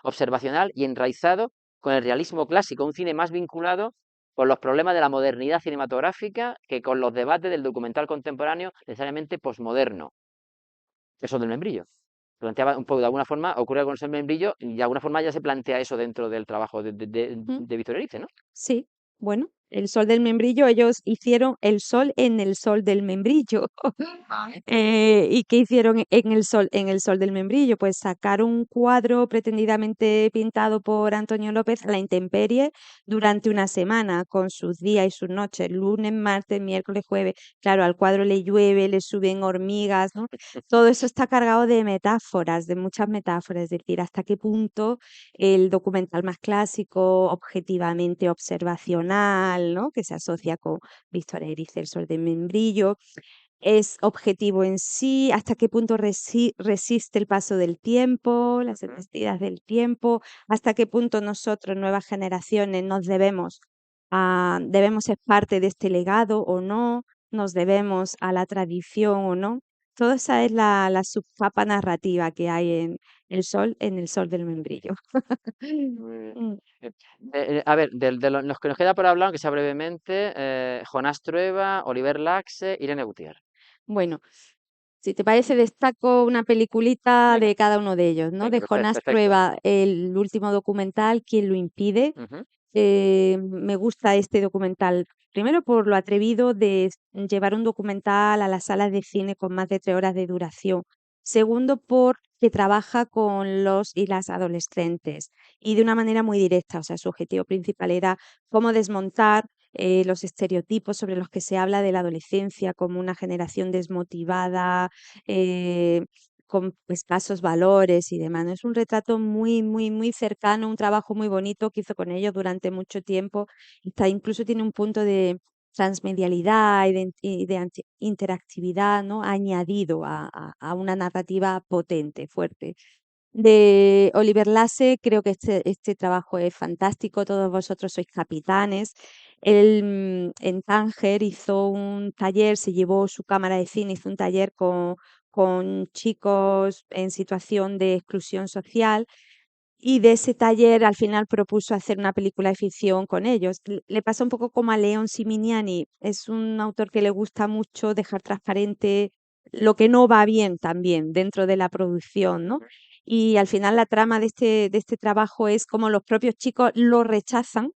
observacional y enraizado con el realismo clásico, un cine más vinculado con los problemas de la modernidad cinematográfica que con los debates del documental contemporáneo necesariamente posmoderno. Eso del membrillo. Planteaba un poco, de alguna forma, ocurre con el membrillo y de alguna forma ya se plantea eso dentro del trabajo Mm. de Víctor Erice, ¿no? Sí, bueno, el sol del membrillo, ellos hicieron el sol en el sol del membrillo. ¿Y qué hicieron en el sol, del membrillo? Pues sacaron un cuadro pretendidamente pintado por Antonio López a la intemperie durante una semana, con sus días y sus noches, lunes, martes, miércoles, jueves. Claro, al cuadro le llueve, le suben hormigas, ¿no? Todo eso está cargado de metáforas, de muchas metáforas, es decir, hasta qué punto el documental más clásico, objetivamente observacional, ¿no? Que se asocia con Víctor Erice, El sol de membrillo, es objetivo en sí, hasta qué punto resiste el paso del tiempo, las embestidas del tiempo, hasta qué punto nosotros, nuevas generaciones, debemos ser parte de este legado o no, nos debemos a la tradición o no. Toda esa es la subcapa narrativa que hay en el sol del membrillo. Muy bien. Mm. A ver, de los que nos queda por hablar, aunque sea brevemente, Jonás Trueba, Oliver Laxe, Irene Gutiérrez. Bueno, si te parece, destaco una peliculita Venga, de cada uno de ellos, ¿no? venga, De Jonás perfecto. Trueba, el último documental, ¿Quién lo impide? Ujú, Me gusta este documental, primero por lo atrevido de llevar un documental a las salas de cine con más de 3 horas de duración. Segundo, porque trabaja con los y las adolescentes y de una manera muy directa. O sea, su objetivo principal era cómo desmontar los estereotipos sobre los que se habla de la adolescencia como una generación desmotivada, eh, con escasos valores y demás, ¿no? Es un retrato muy, muy, muy cercano, un trabajo muy bonito que hizo con ellos durante mucho tiempo. Incluso tiene un punto de transmedialidad y de interactividad, ¿no? Añadido a una narrativa potente, fuerte. De Oliver Lasse, creo que este trabajo es fantástico, todos vosotros sois capitanes. Él en Tánger hizo un taller, se llevó su cámara de cine, hizo un taller con chicos en situación de exclusión social y de ese taller al final propuso hacer una película de ficción con ellos. Le pasa un poco como a Leon Siminiani, es un autor que le gusta mucho dejar transparente lo que no va bien también dentro de la producción, ¿no? Y al final la trama de este trabajo es como los propios chicos lo rechazan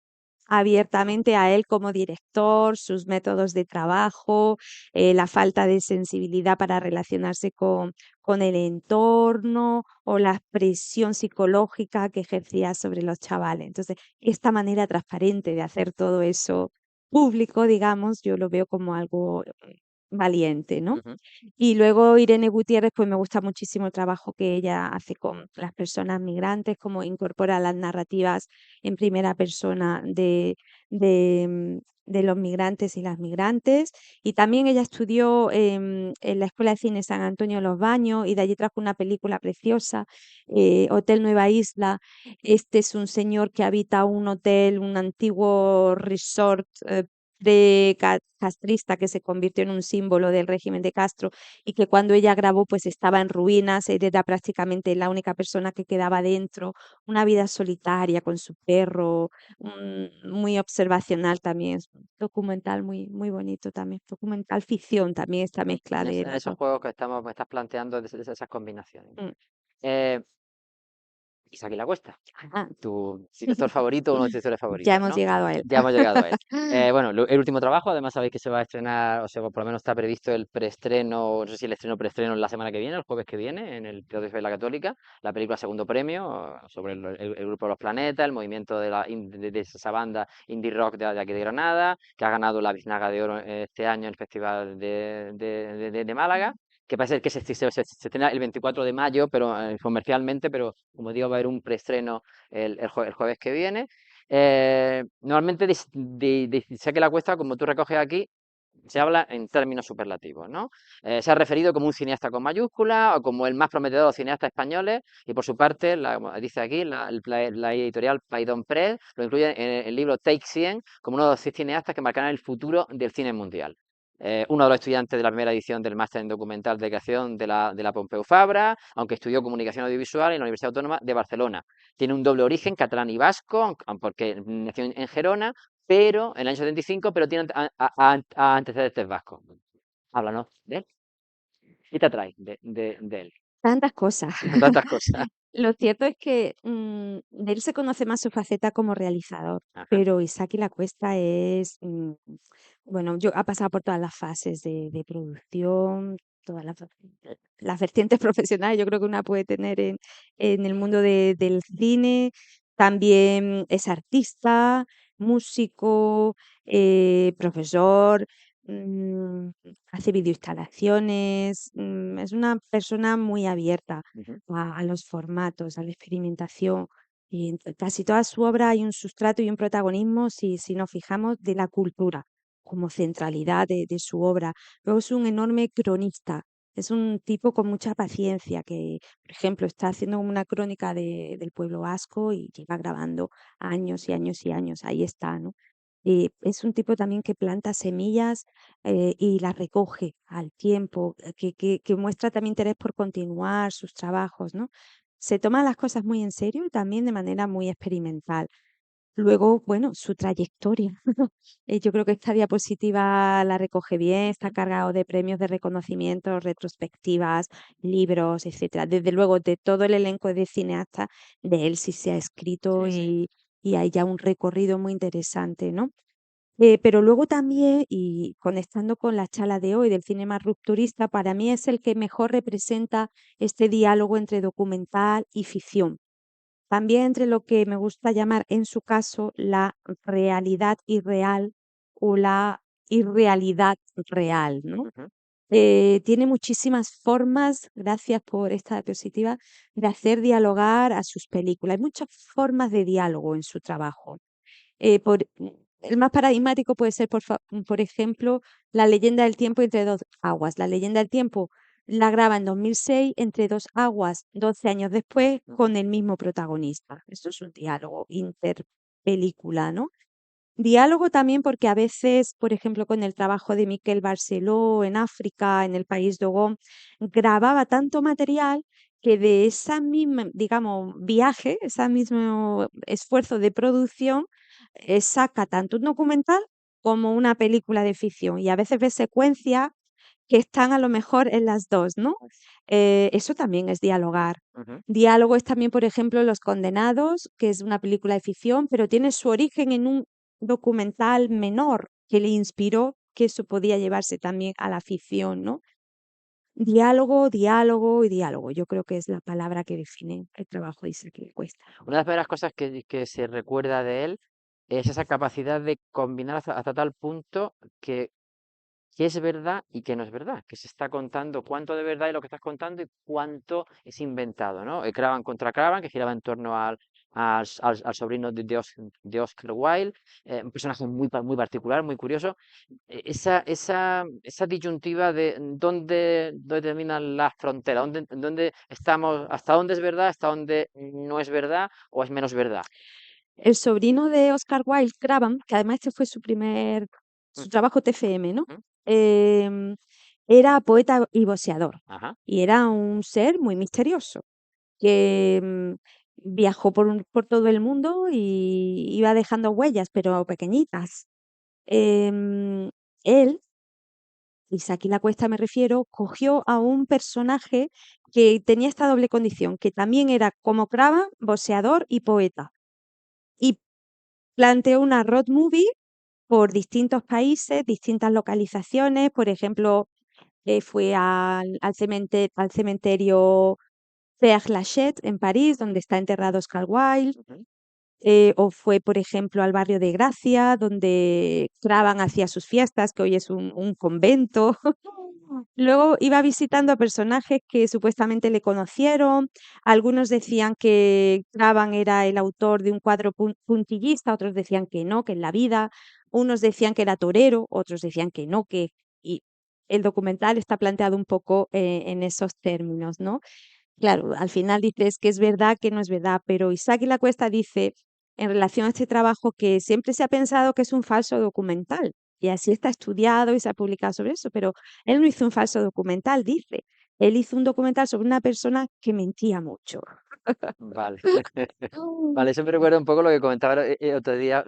abiertamente a él como director, sus métodos de trabajo, la falta de sensibilidad para relacionarse con el entorno o la presión psicológica que ejercía sobre los chavales. Entonces, esta manera transparente de hacer todo eso público, digamos, yo lo veo como algo valiente, ¿no? ujú. Y luego Irene Gutiérrez, pues me gusta muchísimo el trabajo que ella hace con las personas migrantes, cómo incorpora las narrativas en primera persona de los migrantes y las migrantes. Y también ella estudió en la Escuela de Cine San Antonio de los Baños y de allí trajo una película preciosa, Hotel Nueva Isla. Este es un señor que habita un hotel, un antiguo resort castrista que se convirtió en un símbolo del régimen de Castro y que cuando ella grabó pues estaba en ruinas, era prácticamente la única persona que quedaba dentro, una vida solitaria con su perro, muy observacional también, es un documental muy, muy bonito también, documental ficción también, esta mezcla de En las esos dos. juegos que me estás planteando de esas combinaciones. Mm. Eh, Isaac la Cuesta, Ajá. tu director favorito o uno de tus directores Ya favoritos, hemos ¿no? llegado a él. Ya hemos llegado a él. Bueno, el último trabajo, además sabéis que se va a estrenar, o sea, por lo menos está previsto el preestreno, no sé si el estreno preestreno la semana que viene, el jueves que viene, en el Teatro de la Católica, la película Segundo Premio, sobre el grupo de los planetas, el movimiento de esa banda indie rock de aquí de Granada, que ha ganado la Biznaga de Oro este año en el Festival de Málaga, que parece que se estrena el 24 de mayo, pero comercialmente, pero como digo, va a haber un preestreno el jueves que viene. Normalmente de Saque la Cuesta, como tú recoges aquí, se habla en términos superlativos, ¿no? Se ha referido como un cineasta con mayúsculas o como el más prometedor de los cineastas españoles y por su parte, como dice aquí, la editorial Paidón Press lo incluye en el libro Take 100 como uno de los 100 cineastas que marcarán el futuro del cine mundial. Uno de los estudiantes de la primera edición del máster en documental de creación de la Pompeu Fabra, aunque estudió comunicación audiovisual en la Universidad Autónoma de Barcelona. Tiene un doble origen catalán y vasco, porque nació en Gerona, pero en el año 75, pero tiene antecedentes vascos. Háblanos de él. ¿Qué te atrae de él? Tantas cosas. Tantas cosas. Lo cierto es que de él se conoce más su faceta como realizador, Ajá. pero Isaki La Cuesta es, bueno, ha pasado por todas las fases de producción, todas las vertientes profesionales, yo creo que una puede tener en el mundo del cine. También es artista, músico, profesor, mm, hace videoinstalaciones, es una persona muy abierta Ujú. a los formatos, a la experimentación. Y en casi toda su obra hay un sustrato y un protagonismo, si nos fijamos, de la cultura como centralidad de su obra. Luego es un enorme cronista, es un tipo con mucha paciencia que, por ejemplo, está haciendo una crónica del pueblo vasco y lleva grabando años y años y años. Ahí está, ¿no? Es un tipo también que planta semillas y las recoge al tiempo, que muestra también interés por continuar sus trabajos, ¿no? Se toma las cosas muy en serio y también de manera muy experimental. Luego, bueno, su trayectoria. Yo creo que esta diapositiva la recoge bien, está cargado de premios de reconocimiento, retrospectivas, libros, etcétera. Desde luego, de todo el elenco de cineastas, de él sí se ha escrito Sí, sí. y hay ya un recorrido muy interesante, ¿no? Pero luego también, y conectando con la charla de hoy del cine más rupturista, para mí es el que mejor representa este diálogo entre documental y ficción. También entre lo que me gusta llamar, en su caso, la realidad irreal o la irrealidad real, ¿no? Ujú. Tiene muchísimas formas, gracias por esta diapositiva, de hacer dialogar a sus películas. Hay muchas formas de diálogo en su trabajo. El más paradigmático puede ser, por ejemplo, La leyenda del tiempo entre dos aguas. La leyenda del tiempo la graba en 2006 entre dos aguas, 12 años después, con el mismo protagonista. Esto es un diálogo interpelícula, ¿no? Diálogo también porque a veces, por ejemplo, con el trabajo de Miquel Barceló en África, en el país Dogón, grababa tanto material que de esa misma, digamos, viaje, ese mismo esfuerzo de producción, saca tanto un documental como una película de ficción. Y a veces ves secuencias que están a lo mejor en las dos, ¿no? Eso también es dialogar. Ujú. Diálogo es también, por ejemplo, Los Condenados, que es una película de ficción, pero tiene su origen en un documental menor que le inspiró que eso podía llevarse también a la ficción, ¿no? Diálogo, diálogo y diálogo. Yo creo que es la palabra que define el trabajo de Isaac Cuesta. Una de las primeras cosas que se recuerda de él es esa capacidad de combinar hasta tal punto que qué es verdad y qué no es verdad, que se está contando cuánto de verdad es lo que estás contando y cuánto es inventado, ¿no? Cravan contra Cravan, que giraba en torno al sobrino de Oscar Wilde, un personaje muy particular, muy curioso. Esa disyuntiva de dónde terminan las fronteras, dónde estamos, hasta dónde es verdad, hasta dónde no es verdad o es menos verdad. El sobrino de Oscar Wilde, Cravan, que además este fue su primer su trabajo TFM, ¿no? Ujú. Em, Era poeta y boxeador Ajá. y era un ser muy misterioso que viajó por todo el mundo y iba dejando huellas, pero pequeñitas. Em, Él, Isaki Lacuesta me refiero, cogió a un personaje que tenía esta doble condición, que también era como Crava, boxeador y poeta. Y planteó una road movie por distintos países, distintas localizaciones. Por ejemplo, fue al cementerio Père Lachaise en París, donde está enterrado Oscar Wilde. Ujú. O fue, por ejemplo, al barrio de Gracia, donde Cravan hacía sus fiestas, que hoy es un convento. Luego iba visitando a personajes que supuestamente le conocieron. Algunos decían que Cravan era el autor de un cuadro puntillista, otros decían que no, que en la vida. Unos decían que era torero, otros decían que no, que... Y el documental está planteado un poco en esos términos, ¿no? Claro, al final dices que es verdad, que no es verdad, pero Isaac Lacuesta dice en relación a este trabajo que siempre se ha pensado que es un falso documental y así está estudiado y se ha publicado sobre eso, pero él no hizo un falso documental, dice. Él hizo un documental sobre una persona que mentía mucho. Vale. Vale, eso me recuerda un poco lo que comentaba otro día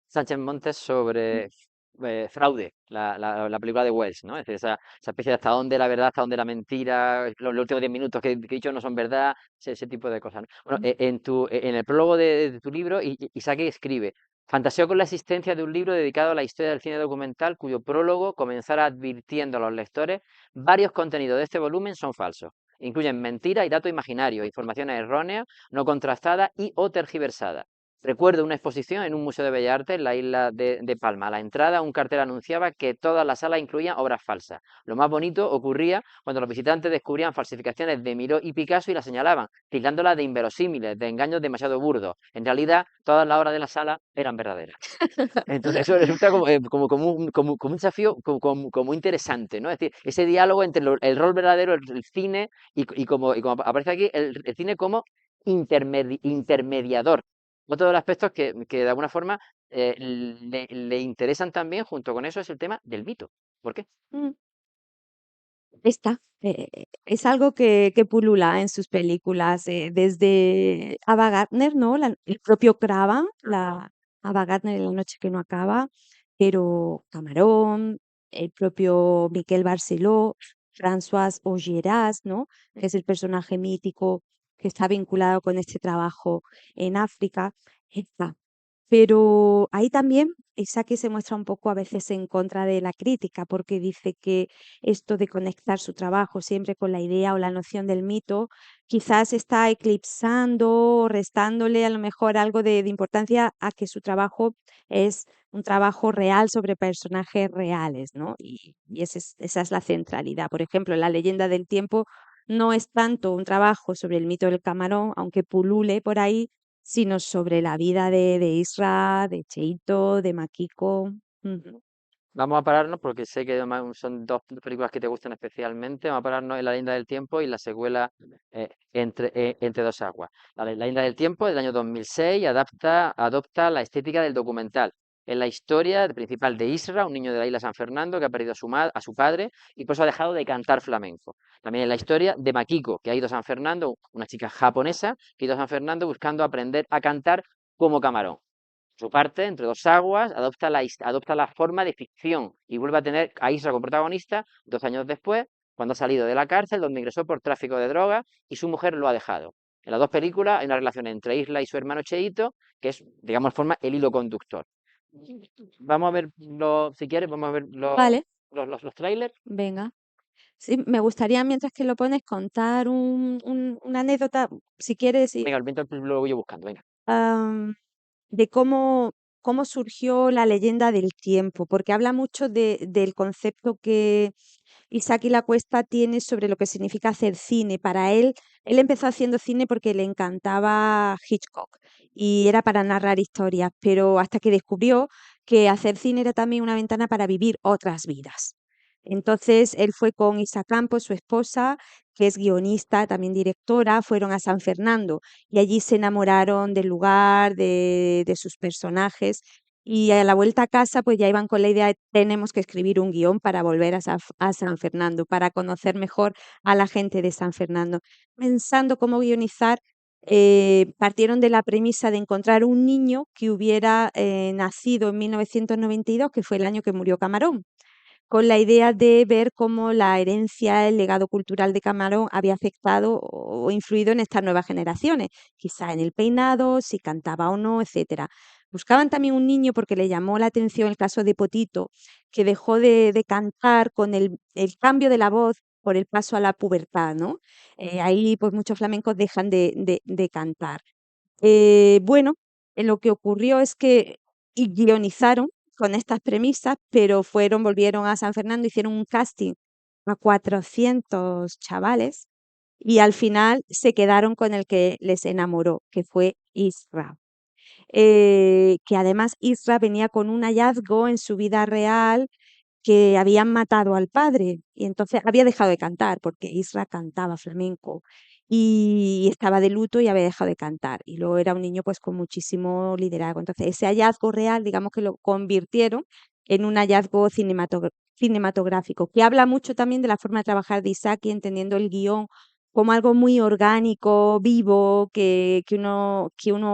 Sánchez Montes sobre Fraude, la película de Wells, ¿no? Es decir, esa especie de hasta dónde la verdad, hasta dónde la mentira, los últimos 10 minutos que he dicho no son verdad, ese tipo de cosas, ¿no? Bueno, en el prólogo de tu libro, Isaac escribe: fantaseó con la existencia de un libro dedicado a la historia del cine documental, cuyo prólogo comenzara advirtiendo a los lectores: varios contenidos de este volumen son falsos. Incluyen mentiras y datos imaginarios, informaciones erróneas, no contrastadas y o tergiversadas. Recuerdo una exposición en un museo de Bellas Artes en la isla de Palma. A la entrada, un cartel anunciaba que todas las salas incluían obras falsas. Lo más bonito ocurría cuando los visitantes descubrían falsificaciones de Miró y Picasso y las señalaban, tildándolas de inverosímiles, de engaños demasiado burdos. En realidad, todas las obras de la sala eran verdaderas. Entonces, eso resulta como un desafío como interesante, ¿no? Es decir, ese diálogo entre el rol verdadero, el cine, y como aparece aquí, el cine como intermediador. Otro de los aspectos que de alguna forma le interesan también, junto con eso, es el tema del mito. ¿Por qué? Mm, Está. Es algo que pulula en sus películas, desde Ava Gardner, ¿no? El propio Crava, la Ava Gardner en La noche que no acaba, pero Camarón, el propio Miquel Barceló, François Augeras, ¿no? Que es el personaje mítico que está vinculado con este trabajo en África. Está. Pero ahí también Isaki se muestra un poco a veces en contra de la crítica, porque dice que esto de conectar su trabajo siempre con la idea o la noción del mito, quizás está eclipsando o restándole a lo mejor algo de importancia a que su trabajo es un trabajo real sobre personajes reales, ¿no? Y esa es la centralidad. Por ejemplo, La leyenda del tiempo no es tanto un trabajo sobre el mito del camarón, aunque pulule por ahí, sino sobre la vida de Isra, de Cheito, de Makiko. Ujú. Vamos a pararnos, porque sé que además son dos películas que te gustan especialmente. Vamos a pararnos en La leyenda del tiempo y la secuela Entre dos aguas. La leyenda del tiempo, del año 2006, adopta la estética del documental. Es la historia principal de Isra, un niño de la isla San Fernando que ha perdido a su padre y por eso ha dejado de cantar flamenco. También es la historia de Makiko, que ha ido a San Fernando, una chica japonesa que ha ido a San Fernando buscando aprender a cantar como camarón. Su parte, Entre dos aguas, adopta la forma de ficción y vuelve a tener a Isra como protagonista 2 años después, cuando ha salido de la cárcel, donde ingresó por tráfico de drogas y su mujer lo ha dejado. En las dos películas hay una relación entre Isla y su hermano Cheito, que es, digamos, forma el hilo conductor. Vamos a ver, si quieres, vamos a ver Vale, los trailers. venga. Sí, me gustaría, mientras que lo pones, contar una anécdota, si quieres, Venga, mientras lo voy yo buscando, venga. am, de cómo surgió la leyenda del tiempo, porque habla mucho del concepto que Isaac Lacuesta tiene sobre lo que significa hacer cine. Para él empezó haciendo cine porque le encantaba Hitchcock y era para narrar historias, pero hasta que descubrió que hacer cine era también una ventana para vivir otras vidas. Entonces él fue con Isa Campos, su esposa, que es guionista, también directora, fueron a San Fernando y allí se enamoraron del lugar, de sus personajes y a la vuelta a casa pues ya iban con la idea de tenemos que escribir un guión para volver a San Fernando, para conocer mejor a la gente de San Fernando. Pensando cómo guionizar, partieron de la premisa de encontrar un niño que hubiera nacido en 1992, que fue el año que murió Camarón, con la idea de ver cómo la herencia, el legado cultural de Camarón había afectado o influido en estas nuevas generaciones, quizá en el peinado, si cantaba o no, etcétera. Buscaban también un niño porque le llamó la atención el caso de Potito, que dejó de cantar con el cambio de la voz por el paso a la pubertad, ¿no? Ahí pues muchos flamencos dejan de cantar. Bueno, lo que ocurrió es que guionizaron con estas premisas, pero volvieron a San Fernando, hicieron un casting a 400 chavales y al final se quedaron con el que les enamoró, que fue Isra. Que además Isra venía con un hallazgo en su vida real, que habían matado al padre y entonces había dejado de cantar porque Isra cantaba flamenco y estaba de luto y había dejado de cantar y luego era un niño pues con muchísimo liderazgo. Entonces ese hallazgo real, digamos que lo convirtieron en un hallazgo cinematográfico, que habla mucho también de la forma de trabajar de Isaki, entendiendo el guión como algo muy orgánico, vivo, que uno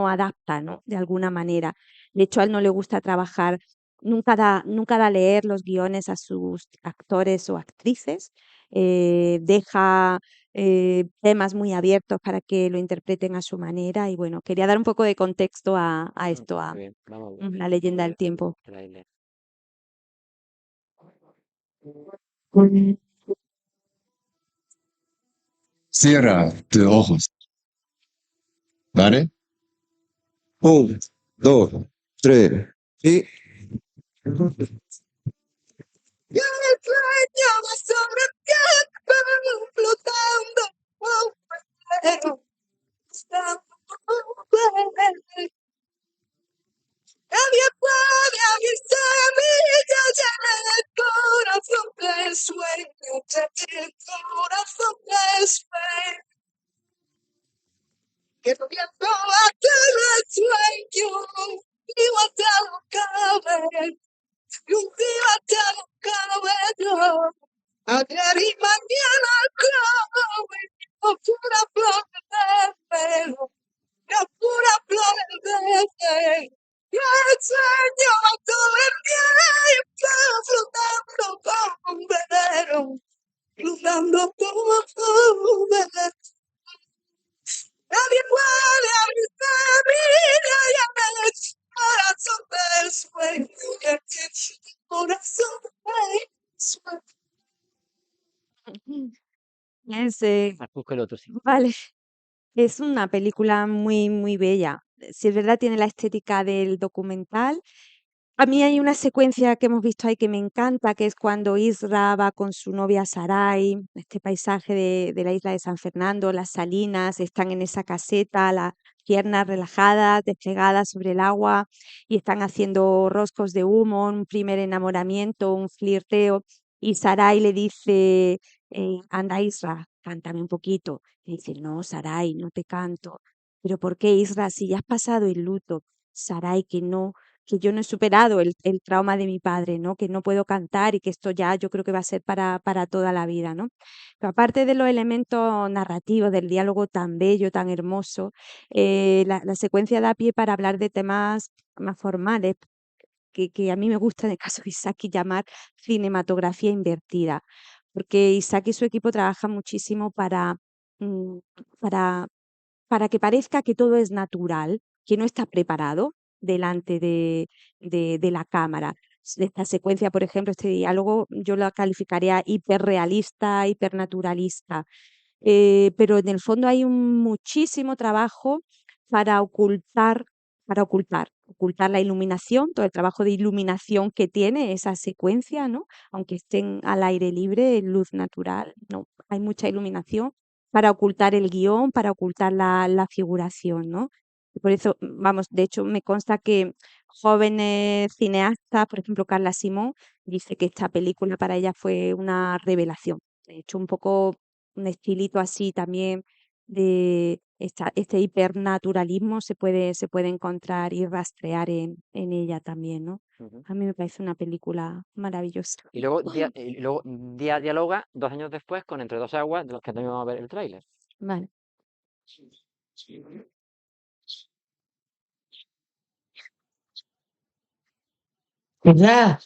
adapta, ¿no? De alguna manera. De hecho, a él no le gusta trabajar, nunca da a leer los guiones a sus actores o actrices, deja temas muy abiertos para que lo interpreten a su manera y bueno, quería dar un poco de contexto a esto, a Muy bien, vamos a ver. la leyenda Vamos a del ver tiempo. el tráiler. Cierra tus ojos, ¿vale? Un, dos, tres, y... Y el sueño va sobre el tiempo, flotando, pero está nadie puede avisar mi el corazón del sueño, el corazón del sueño. Que viendo aquel sueño, vivo hasta los cabellos, y un día hasta los cabellos. Ayer y mañana como pura flor de pelo, la pura flor de pelo. Y el sueño todo el tiempo flotando como un velero, flotando como un velero. Nadie puede avisar mi corazón del sueño, que el corazón del sueño. Es, Busca el otro, sí. vale, es una película muy, muy bella. Si es verdad, tiene la estética del documental. A mí hay una secuencia que hemos visto ahí que me encanta, que es cuando Isra va con su novia Sarai, este paisaje de la isla de San Fernando, las salinas, están en esa caseta, las piernas relajadas, desplegadas sobre el agua, y están haciendo roscos de humo, un primer enamoramiento, un flirteo, y Sarai le dice, anda Isra, cántame un poquito. Y dice, no, Sarai, no te canto. ¿Pero por qué, Isra, si ya has pasado el luto? Sarai, que no, que yo no he superado el trauma de mi padre, ¿no? Que no puedo cantar y que esto ya yo creo que va a ser para toda la vida, ¿no? Pero aparte de los elementos narrativos, del diálogo tan bello, tan hermoso, la secuencia da pie para hablar de temas más formales, que a mí me gusta en el caso de Isaac llamar cinematografía invertida, porque Isaac y su equipo trabajan muchísimo mm, para para que parezca que todo es natural, que no está preparado delante de la cámara. Esta secuencia, por ejemplo, este diálogo, yo lo calificaría hiperrealista, hipernaturalista, pero en el fondo hay muchísimo trabajo para ocultar la iluminación, todo el trabajo de iluminación que tiene esa secuencia, ¿no? Aunque estén al aire libre, en luz natural, no, hay mucha iluminación para ocultar el guión, para ocultar la figuración, ¿no? Y por eso, vamos, de hecho me consta que jóvenes cineastas, por ejemplo Carla Simón, dice que esta película para ella fue una revelación. De hecho, un poco un estilito así también este hipernaturalismo se puede encontrar y rastrear en ella también, ¿no? Ujú. A mí me parece una película maravillosa. Y luego, dialoga 2 años después con Entre dos aguas, de los que también vamos a ver el tráiler. Vale. ¿Verdad?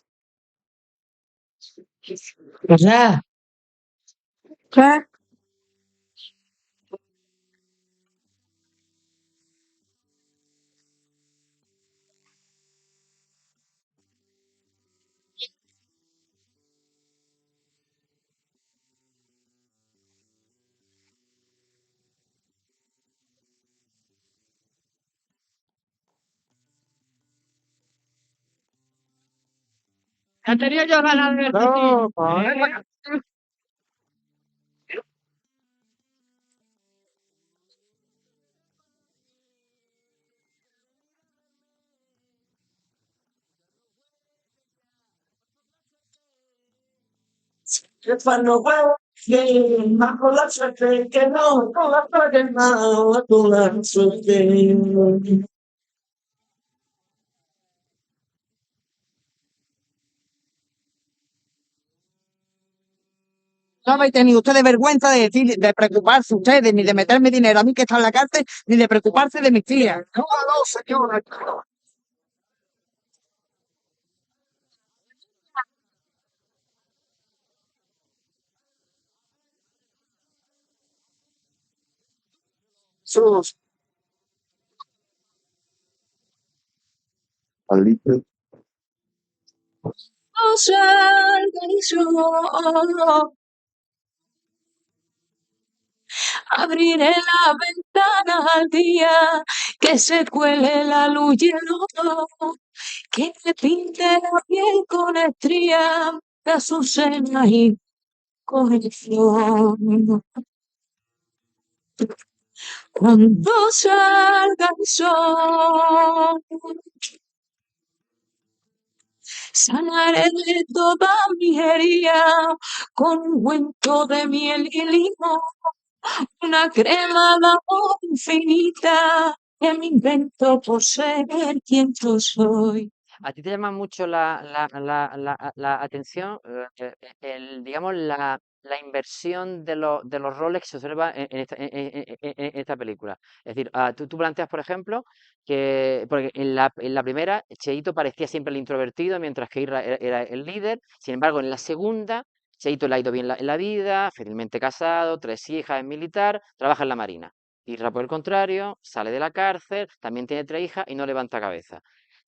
¿Verdad? ¿Qué? Ya tenía yo ganas de verte, tío. Que cuando veo que más con la suerte que no, con la suerte no, con la suerte. No habéis tenido ustedes vergüenza de decir, de preocuparse ustedes, ni de meterme dinero a mí que está en la cárcel, ni de preocuparse de mis tías. ¿Cómo no, señora? Sus palitos. Abriré la ventana al día, que se cuele la luz y el oro, que te pinte la piel con estrías, de azucenas y colección. Cuando salga el sol, sanaré de toda mi herida con ungüento de miel y limón, una crema de amor infinita que me invento por ser quien yo soy. ¿A ti te llama mucho la atención, digamos, la inversión de los roles que se observa en esta película? Es decir, tú planteas, por ejemplo, porque en la primera, Cheito parecía siempre el introvertido, mientras que Isra era el líder. Sin embargo, en la segunda, Cheito le ha ido bien en la vida, felizmente casado, 3 hijas, es militar, trabaja en la Marina. Isra, por el contrario, sale de la cárcel, también tiene 3 hijas y no levanta cabeza.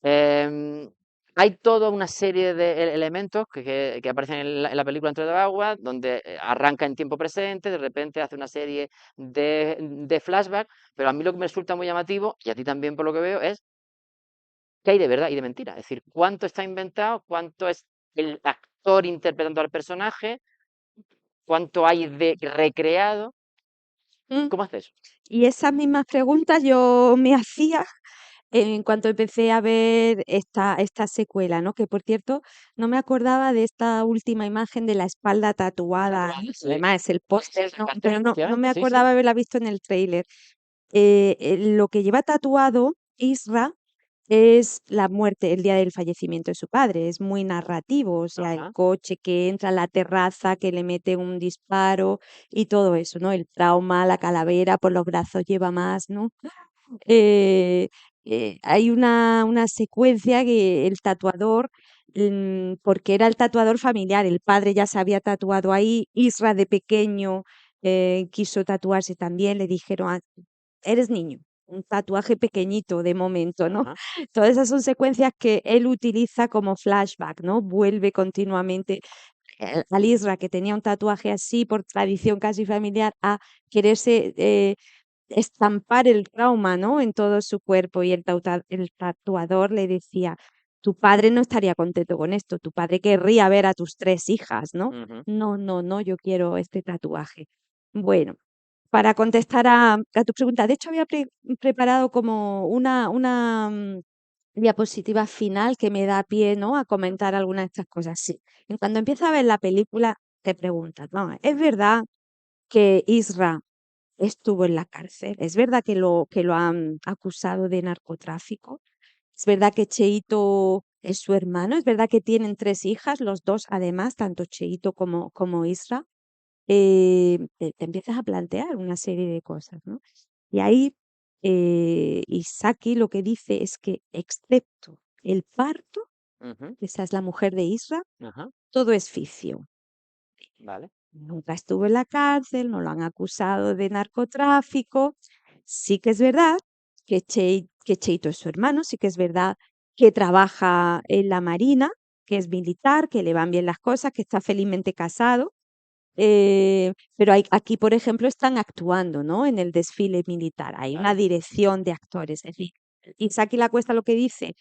Em, Hay toda una serie de elementos que aparecen en la película Entre dos aguas, donde arranca en tiempo presente, de repente hace una serie de flashback, pero a mí lo que me resulta muy llamativo, y a ti también por lo que veo, es qué hay de verdad y de mentira. Es decir, cuánto está inventado, cuánto es el actor interpretando al personaje, cuánto hay de recreado. Mm, ¿Cómo haces eso? Y esas mismas preguntas yo me hacía en cuanto empecé a ver esta secuela, ¿no? Que por cierto, no me acordaba de esta última imagen de la espalda tatuada, ¿no? Sí, Además es el póster, ¿no? cartel, Pero no me efectivamente, sí, sí. acordaba haberla visto en el tráiler. Lo que lleva tatuado Isra es la muerte, el día del fallecimiento de su padre. Es muy narrativo, o sea, el Ajá. coche que entra a la terraza, que le mete un disparo y todo eso, ¿no? El trauma, la calavera, por los brazos lleva más, ¿no? Eh, Hay una secuencia que el tatuador, porque era el tatuador familiar, el padre ya se había tatuado ahí, Isra de pequeño quiso tatuarse también, le dijeron, eres niño, un tatuaje pequeñito de momento, ¿no? Ajá. Todas esas son secuencias que él utiliza como flashback, ¿no? Vuelve continuamente al Isra que tenía un tatuaje así por tradición casi familiar a quererse estampar el trauma, ¿no? En todo su cuerpo y el tatuador le decía, tu padre no estaría contento con esto, tu padre querría ver a tus 3 hijas, ¿no? Ujú. No, no, no, yo quiero este tatuaje. Bueno, para contestar a tu pregunta, de hecho había preparado como una diapositiva final que me da pie, ¿no? A comentar algunas de estas cosas. Sí. Y cuando empiezas a ver la película, te preguntas, ¿no? ¿Es verdad que Isra estuvo en la cárcel. Es verdad que lo han acusado de narcotráfico. Es verdad que Cheito es su hermano. Es verdad que tienen 3 hijas, los dos además, tanto Cheito como Isra. Te empiezas a plantear una serie de cosas, ¿no? Y ahí Isaki lo que dice es que excepto el parto, Ujú, esa es la mujer de Isra, ajá, todo es ficción. vale. Nunca estuvo en la cárcel, no lo han acusado de narcotráfico. Sí que es verdad que Cheito es su hermano, sí que es verdad que trabaja en la Marina, que es militar, que le van bien las cosas, que está felizmente casado. Pero aquí, por ejemplo, están actuando, ¿no? En el desfile militar. Hay una Claro. dirección de actores. Es decir, Isaac Cuesta lo que dice,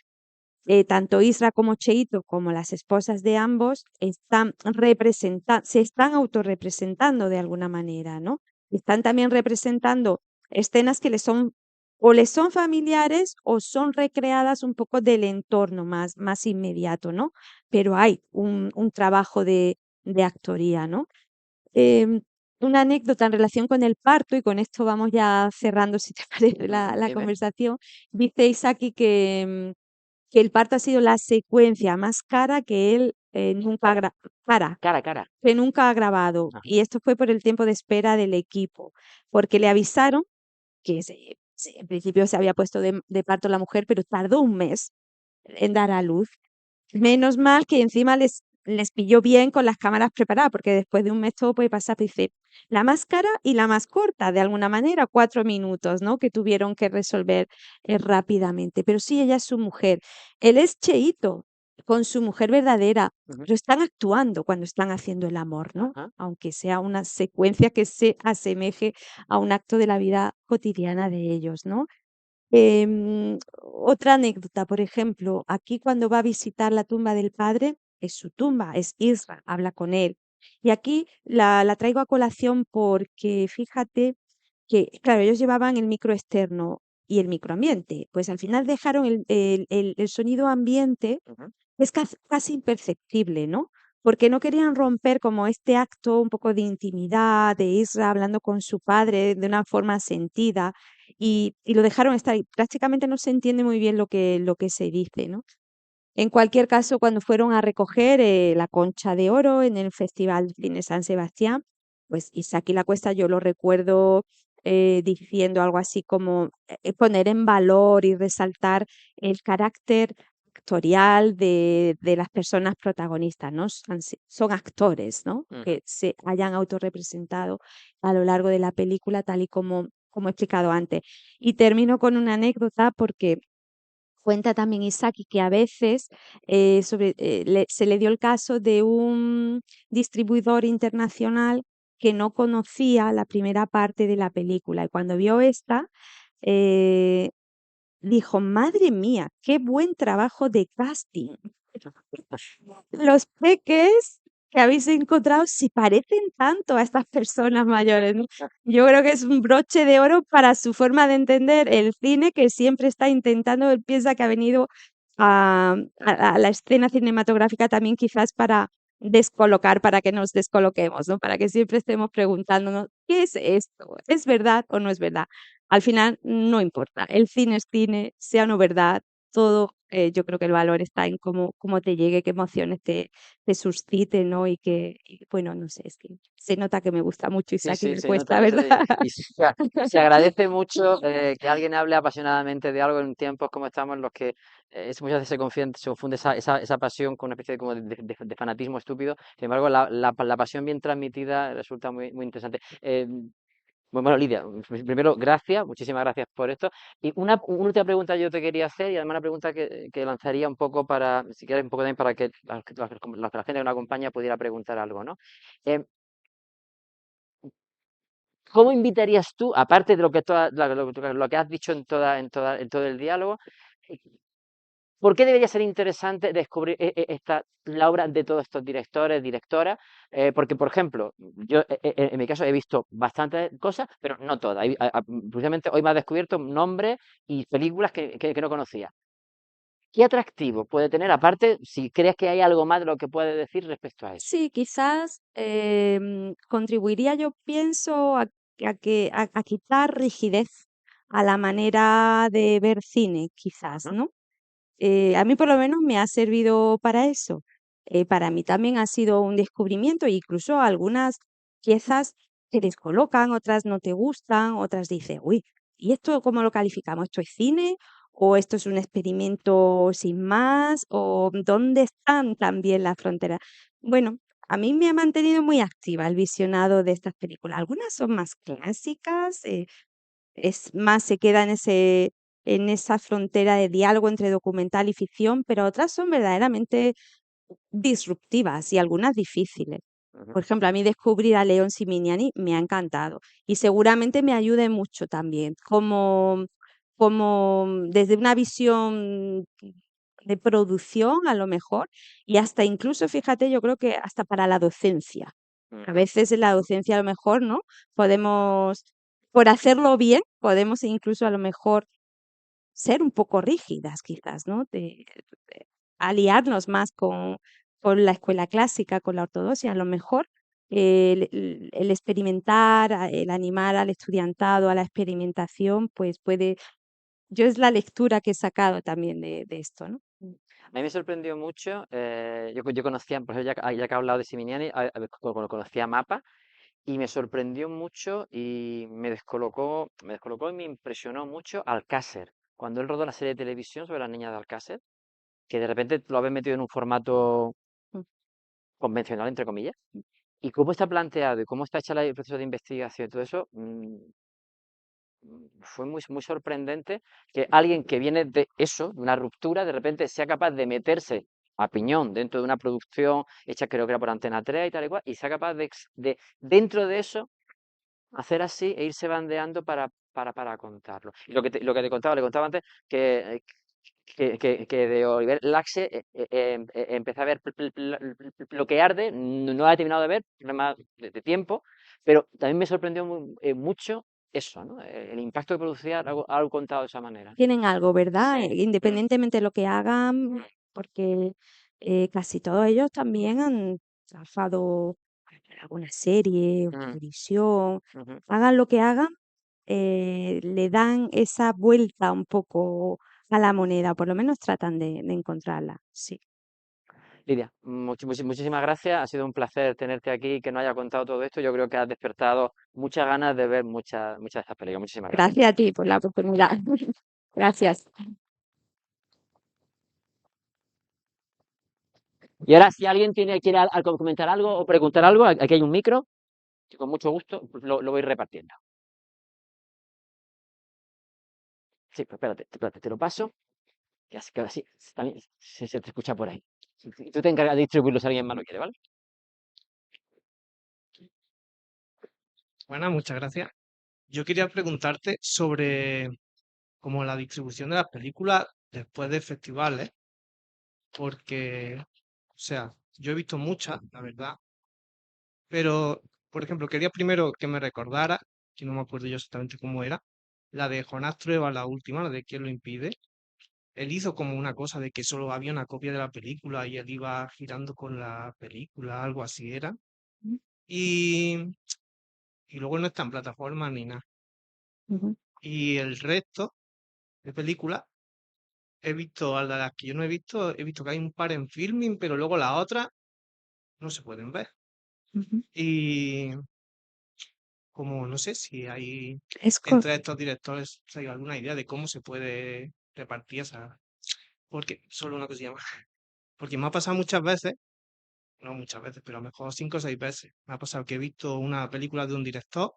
tanto Isra como Cheito, como las esposas de ambos, se están autorrepresentando de alguna manera, ¿no? Están también representando escenas que les son familiares o son recreadas un poco del entorno más inmediato, ¿no? Pero hay un trabajo de actoría, ¿no? Em, una anécdota en relación con el parto, y con esto vamos ya cerrando, si te parece, la Dime. conversación. Dice Isaki que el parto ha sido la secuencia más cara que él Cara. que nunca ha grabado. Ajá. Y esto fue por el tiempo de espera del equipo, porque le avisaron que en principio se había puesto de parto la mujer, pero tardó un mes en dar a luz. Menos mal que encima les pilló bien con las cámaras preparadas, porque después de un mes todo puede pasar. Pues dice, la más cara y la más corta, de alguna manera, 4 minutos, ¿no? Que tuvieron que resolver rápidamente. Pero sí, ella es su mujer. Él es Cheito, con su mujer verdadera, Ujú, pero están actuando cuando están haciendo el amor, ¿no? ajá. Aunque sea una secuencia que se asemeje a un acto de la vida cotidiana de ellos, ¿no? Otra anécdota, por ejemplo, aquí cuando va a visitar la tumba del padre, es su tumba, es Isra, habla con él. Y aquí la traigo a colación porque fíjate que, claro, ellos llevaban el micro externo y el microambiente, pues al final dejaron el sonido ambiente, Ujú, es casi imperceptible, ¿no? Porque no querían romper como este acto un poco de intimidad de Isra hablando con su padre de una forma sentida, y lo dejaron estar. Y prácticamente no se entiende muy bien lo que se dice, ¿no? En cualquier caso, cuando fueron a recoger la Concha de Oro en el Festival de Cine San Sebastián, pues Isaac Cuesta yo lo recuerdo diciendo algo así como poner en valor y resaltar el carácter actorial de las personas protagonistas, ¿no? Son actores, ¿no? ujú. Que se hayan autorrepresentado a lo largo de la película, tal y como he explicado antes. Y termino con una anécdota porque cuenta también Isaki que a veces se le dio el caso de un distribuidor internacional que no conocía la primera parte de la película, y cuando vio esta, eh, dijo, madre mía, qué buen trabajo de casting. Los peques que habéis encontrado se parecen tanto a estas personas mayores, ¿no? Yo creo que es un broche de oro para su forma de entender el cine, que siempre está intentando. Él piensa que ha venido a la escena cinematográfica también quizás para descolocar, para que nos descoloquemos, ¿no? Para que siempre estemos preguntándonos, ¿qué es esto? ¿Es verdad o no es verdad? Al final no importa, el cine es cine, sea o no verdad, todo, yo creo que el valor está en cómo te llegue, qué emociones te suscite, ¿no? Bueno, no sé, es que se nota que me gusta mucho Sí, Isaac y sí, me se cuesta, nota, ¿verdad? y se agradece mucho que alguien hable apasionadamente de algo en tiempos como estamos, en los que muchas veces se confunde esa pasión con una especie de, como de fanatismo estúpido. Sin embargo, la pasión bien transmitida resulta muy interesante. Bueno, Lidia, primero, gracias, muchísimas gracias por esto. Y una última pregunta yo te quería hacer, y además una pregunta que lanzaría un poco para, si quieres, un poco también para que la gente que nos acompaña pudiera preguntar algo, ¿no? Eh, ¿Cómo invitarías tú, aparte de lo que has dicho en todo el diálogo, eh, por qué debería ser interesante descubrir la obra de todos estos directores, directoras? Porque, por ejemplo, yo en mi caso he visto bastantes cosas, pero no todas. Precisamente hoy me has descubierto nombres y películas que no conocía. ¿Qué atractivo puede tener? Aparte, si crees que hay algo más de lo que puedes decir respecto a eso. Sí, quizás contribuiría, yo pienso, a a quitar rigidez a la manera de ver cine, quizás, Ujú. ¿no? A mí por lo menos me ha servido para eso. Para mí también ha sido un descubrimiento, incluso algunas piezas te descolocan, otras no te gustan, otras dices, uy, ¿y esto cómo lo calificamos? ¿Esto es cine? ¿O esto es un experimento sin más? ¿O dónde están también las fronteras? Bueno, a mí me ha mantenido muy activa el visionado de estas películas. Algunas son más clásicas, es más, se queda en esa frontera de diálogo entre documental y ficción, pero otras son verdaderamente disruptivas y algunas difíciles. Ujú. Por ejemplo, a mí descubrir a Leon Simignani me ha encantado y seguramente me ayude mucho también, como desde una visión de producción a lo mejor y hasta incluso, fíjate, yo creo que hasta para la docencia. A Ujú. veces en la docencia a lo mejor, ¿no? Podemos, por hacerlo bien, podemos incluso a lo mejor ser un poco rígidas quizás, ¿no? De aliarnos más con la escuela clásica, con la ortodoxia, a lo mejor el experimentar, el animar al estudiantado a la experimentación, pues puede, yo es la lectura que he sacado también de esto, ¿no? A mí me sorprendió mucho, yo conocía, por ejemplo, ya que he hablado de Siminiani, conocía Mapa y me sorprendió mucho y me descolocó y me impresionó mucho Alcácer. Cuando él rodó la serie de televisión sobre las niñas de Alcácer, que de repente lo había metido en un formato Mm. convencional, entre comillas, y cómo está planteado y cómo está hecha el proceso de investigación y todo eso, fue muy sorprendente que alguien que viene de eso, de una ruptura, de repente sea capaz de meterse a piñón dentro de una producción hecha creo que era por Antena 3 y tal y cual, y sea capaz dentro de eso, hacer así e irse bandeando para contarlo. Y lo que te contaba, le contaba antes, que de Oliver Laxe empecé a ver lo que arde, no lo he terminado de ver, problema de tiempo, pero también me sorprendió mucho eso, ¿no? El impacto que producía algo contado de esa manera. Tienen algo, ¿verdad? Sí. Independientemente de lo que hagan, porque casi todos ellos también han trabajado en alguna serie o Mm, televisión. ujú. Hagan lo que hagan, le dan esa vuelta un poco a la moneda, por lo menos tratan de encontrarla, sí. Lidia, muchísimas gracias. Ha sido un placer tenerte aquí y que nos haya contado todo esto. Yo creo que has despertado muchas ganas de ver muchas de estas películas. Muchísimas gracias. Gracias a ti por la oportunidad. Gracias. Y ahora, si alguien quiere comentar algo o preguntar algo, aquí hay un micro, que con mucho gusto pues, lo voy repartiendo. Sí, pues espérate, te lo paso, que ahora sí, también se te escucha por ahí. Y tú te encargas de distribuirlo si alguien más lo quiere, ¿vale? Bueno, muchas gracias. Yo quería preguntarte sobre como la distribución de las películas después de festivales, porque, o sea, yo he visto muchas, la verdad, pero, por ejemplo, quería primero que me recordara, que no me acuerdo yo exactamente cómo era, la de Jonás Trueba, la última, la de ¿Quién lo impide? Él hizo como una cosa de que solo había una copia de la película y él iba girando con la película, algo así era. Y, y luego no está en plataforma ni nada. Ujú, Y el resto de películas he visto, a las que yo no he visto que hay un par en Filming, pero luego las otras no se pueden ver. ujú. Y como no sé si hay Es co- entre estos directores si hay alguna idea de cómo se puede repartir esa. Porque, solo una cosilla más. Porque me ha pasado muchas veces, no muchas veces, pero a lo mejor 5 o 6 veces. Me ha pasado que he visto una película de un director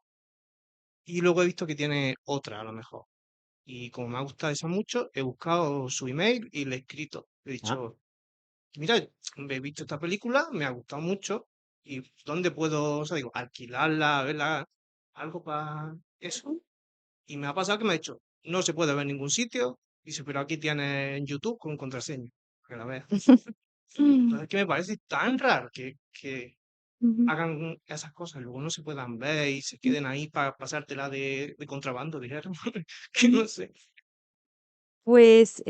y luego he visto que tiene otra a lo mejor. Y como me ha gustado esa mucho, he buscado su email y le he escrito. He Ah, dicho, mira, he visto esta película, me ha gustado mucho, y ¿dónde puedo, o sea, digo, alquilarla, verla, algo para eso? Y me ha pasado que me ha dicho, no se puede ver en ningún sitio, dice, pero aquí tienes en YouTube con contraseña, que la veas. Entonces, que me parece tan raro que Ujú. hagan esas cosas, luego no se puedan ver y se queden ahí para pasártela de contrabando, dijeron, que no sé. Pues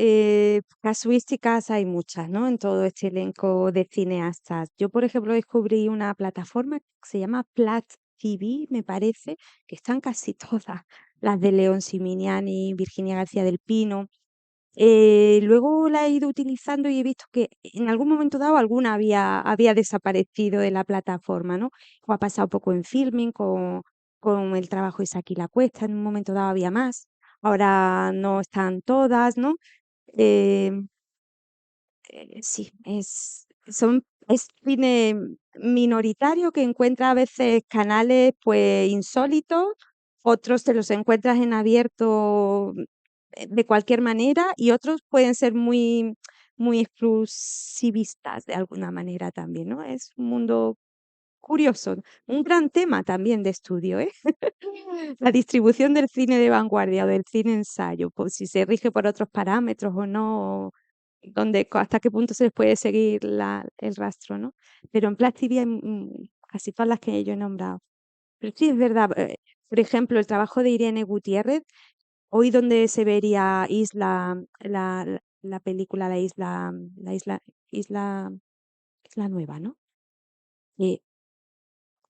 casuísticas hay muchas, ¿no? En todo este elenco de cineastas. Yo, por ejemplo, descubrí una plataforma que se llama Plat TV, me parece, que están casi todas, las de León Siminiani, Virginia García del Pino. Luego la he ido utilizando y he visto que en algún momento dado alguna había desaparecido de la plataforma, ¿no? O ha pasado poco en Filming con el trabajo de Isaac y la Cuesta, en un momento dado había más, ahora no están todas, ¿no? Eh, sí, es cine minoritario que encuentra a veces canales pues insólitos, otros te los encuentras en abierto de cualquier manera y otros pueden ser muy exclusivistas de alguna manera también, ¿no? Es un mundo curioso, un gran tema también de estudio, ¿eh? La distribución del cine de vanguardia o del cine ensayo, pues si se rige por otros parámetros o no, hasta qué punto se les puede seguir el rastro, ¿no? Pero en Plus TV hay casi todas las que yo he nombrado. Pero sí es verdad, por ejemplo, el trabajo de Irene Gutiérrez, hoy donde se vería la película Isla Nueva, ¿no? Eh,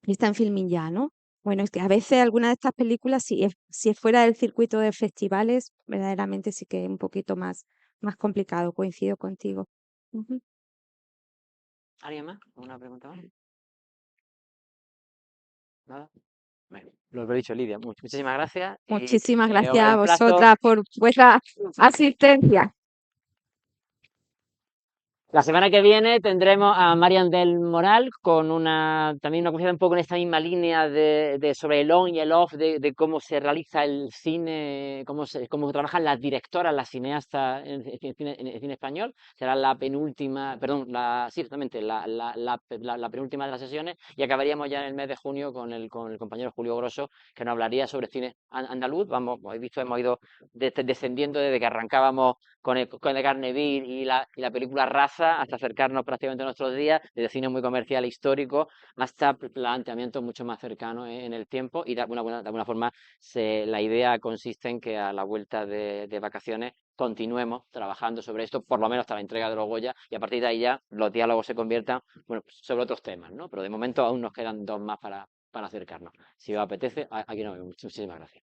Está en Filmin ya, ¿no? Bueno, es que a veces algunas de estas películas, si es fuera del circuito de festivales, verdaderamente sí que es un poquito más complicado, coincido contigo. Ujú. ¿Alguien más? ¿Una pregunta más? ¿Nada? Bueno, lo he dicho, Lidia. Muchísimas gracias. Y Muchísimas os gracias a emplazo. vosotras por vuestra asistencia. La semana que viene tendremos a Marian del Moral con también una conversación un poco en esta misma línea sobre el on y el off, de cómo se realiza el cine, cómo trabajan las directoras, las cineastas en el cine español. Será la penúltima, perdón, sí, exactamente, la penúltima de las sesiones, y acabaríamos ya en el mes de junio con el compañero Julio Grosso, que nos hablaría sobre cine andaluz. Vamos, como habéis visto, hemos ido descendiendo desde que arrancábamos con el Carneville y la película Raza, hasta acercarnos prácticamente a nuestros días, desde cine muy comercial e histórico hasta planteamientos mucho más cercanos en el tiempo, y de alguna forma la idea consiste en que a la vuelta de vacaciones continuemos trabajando sobre esto, por lo menos hasta la entrega de los Goya, y a partir de ahí ya los diálogos se conviertan, bueno, pues sobre otros temas, ¿no? Pero de momento aún nos quedan 2 más para acercarnos. Si os apetece, aquí nos vemos. Muchísimas gracias.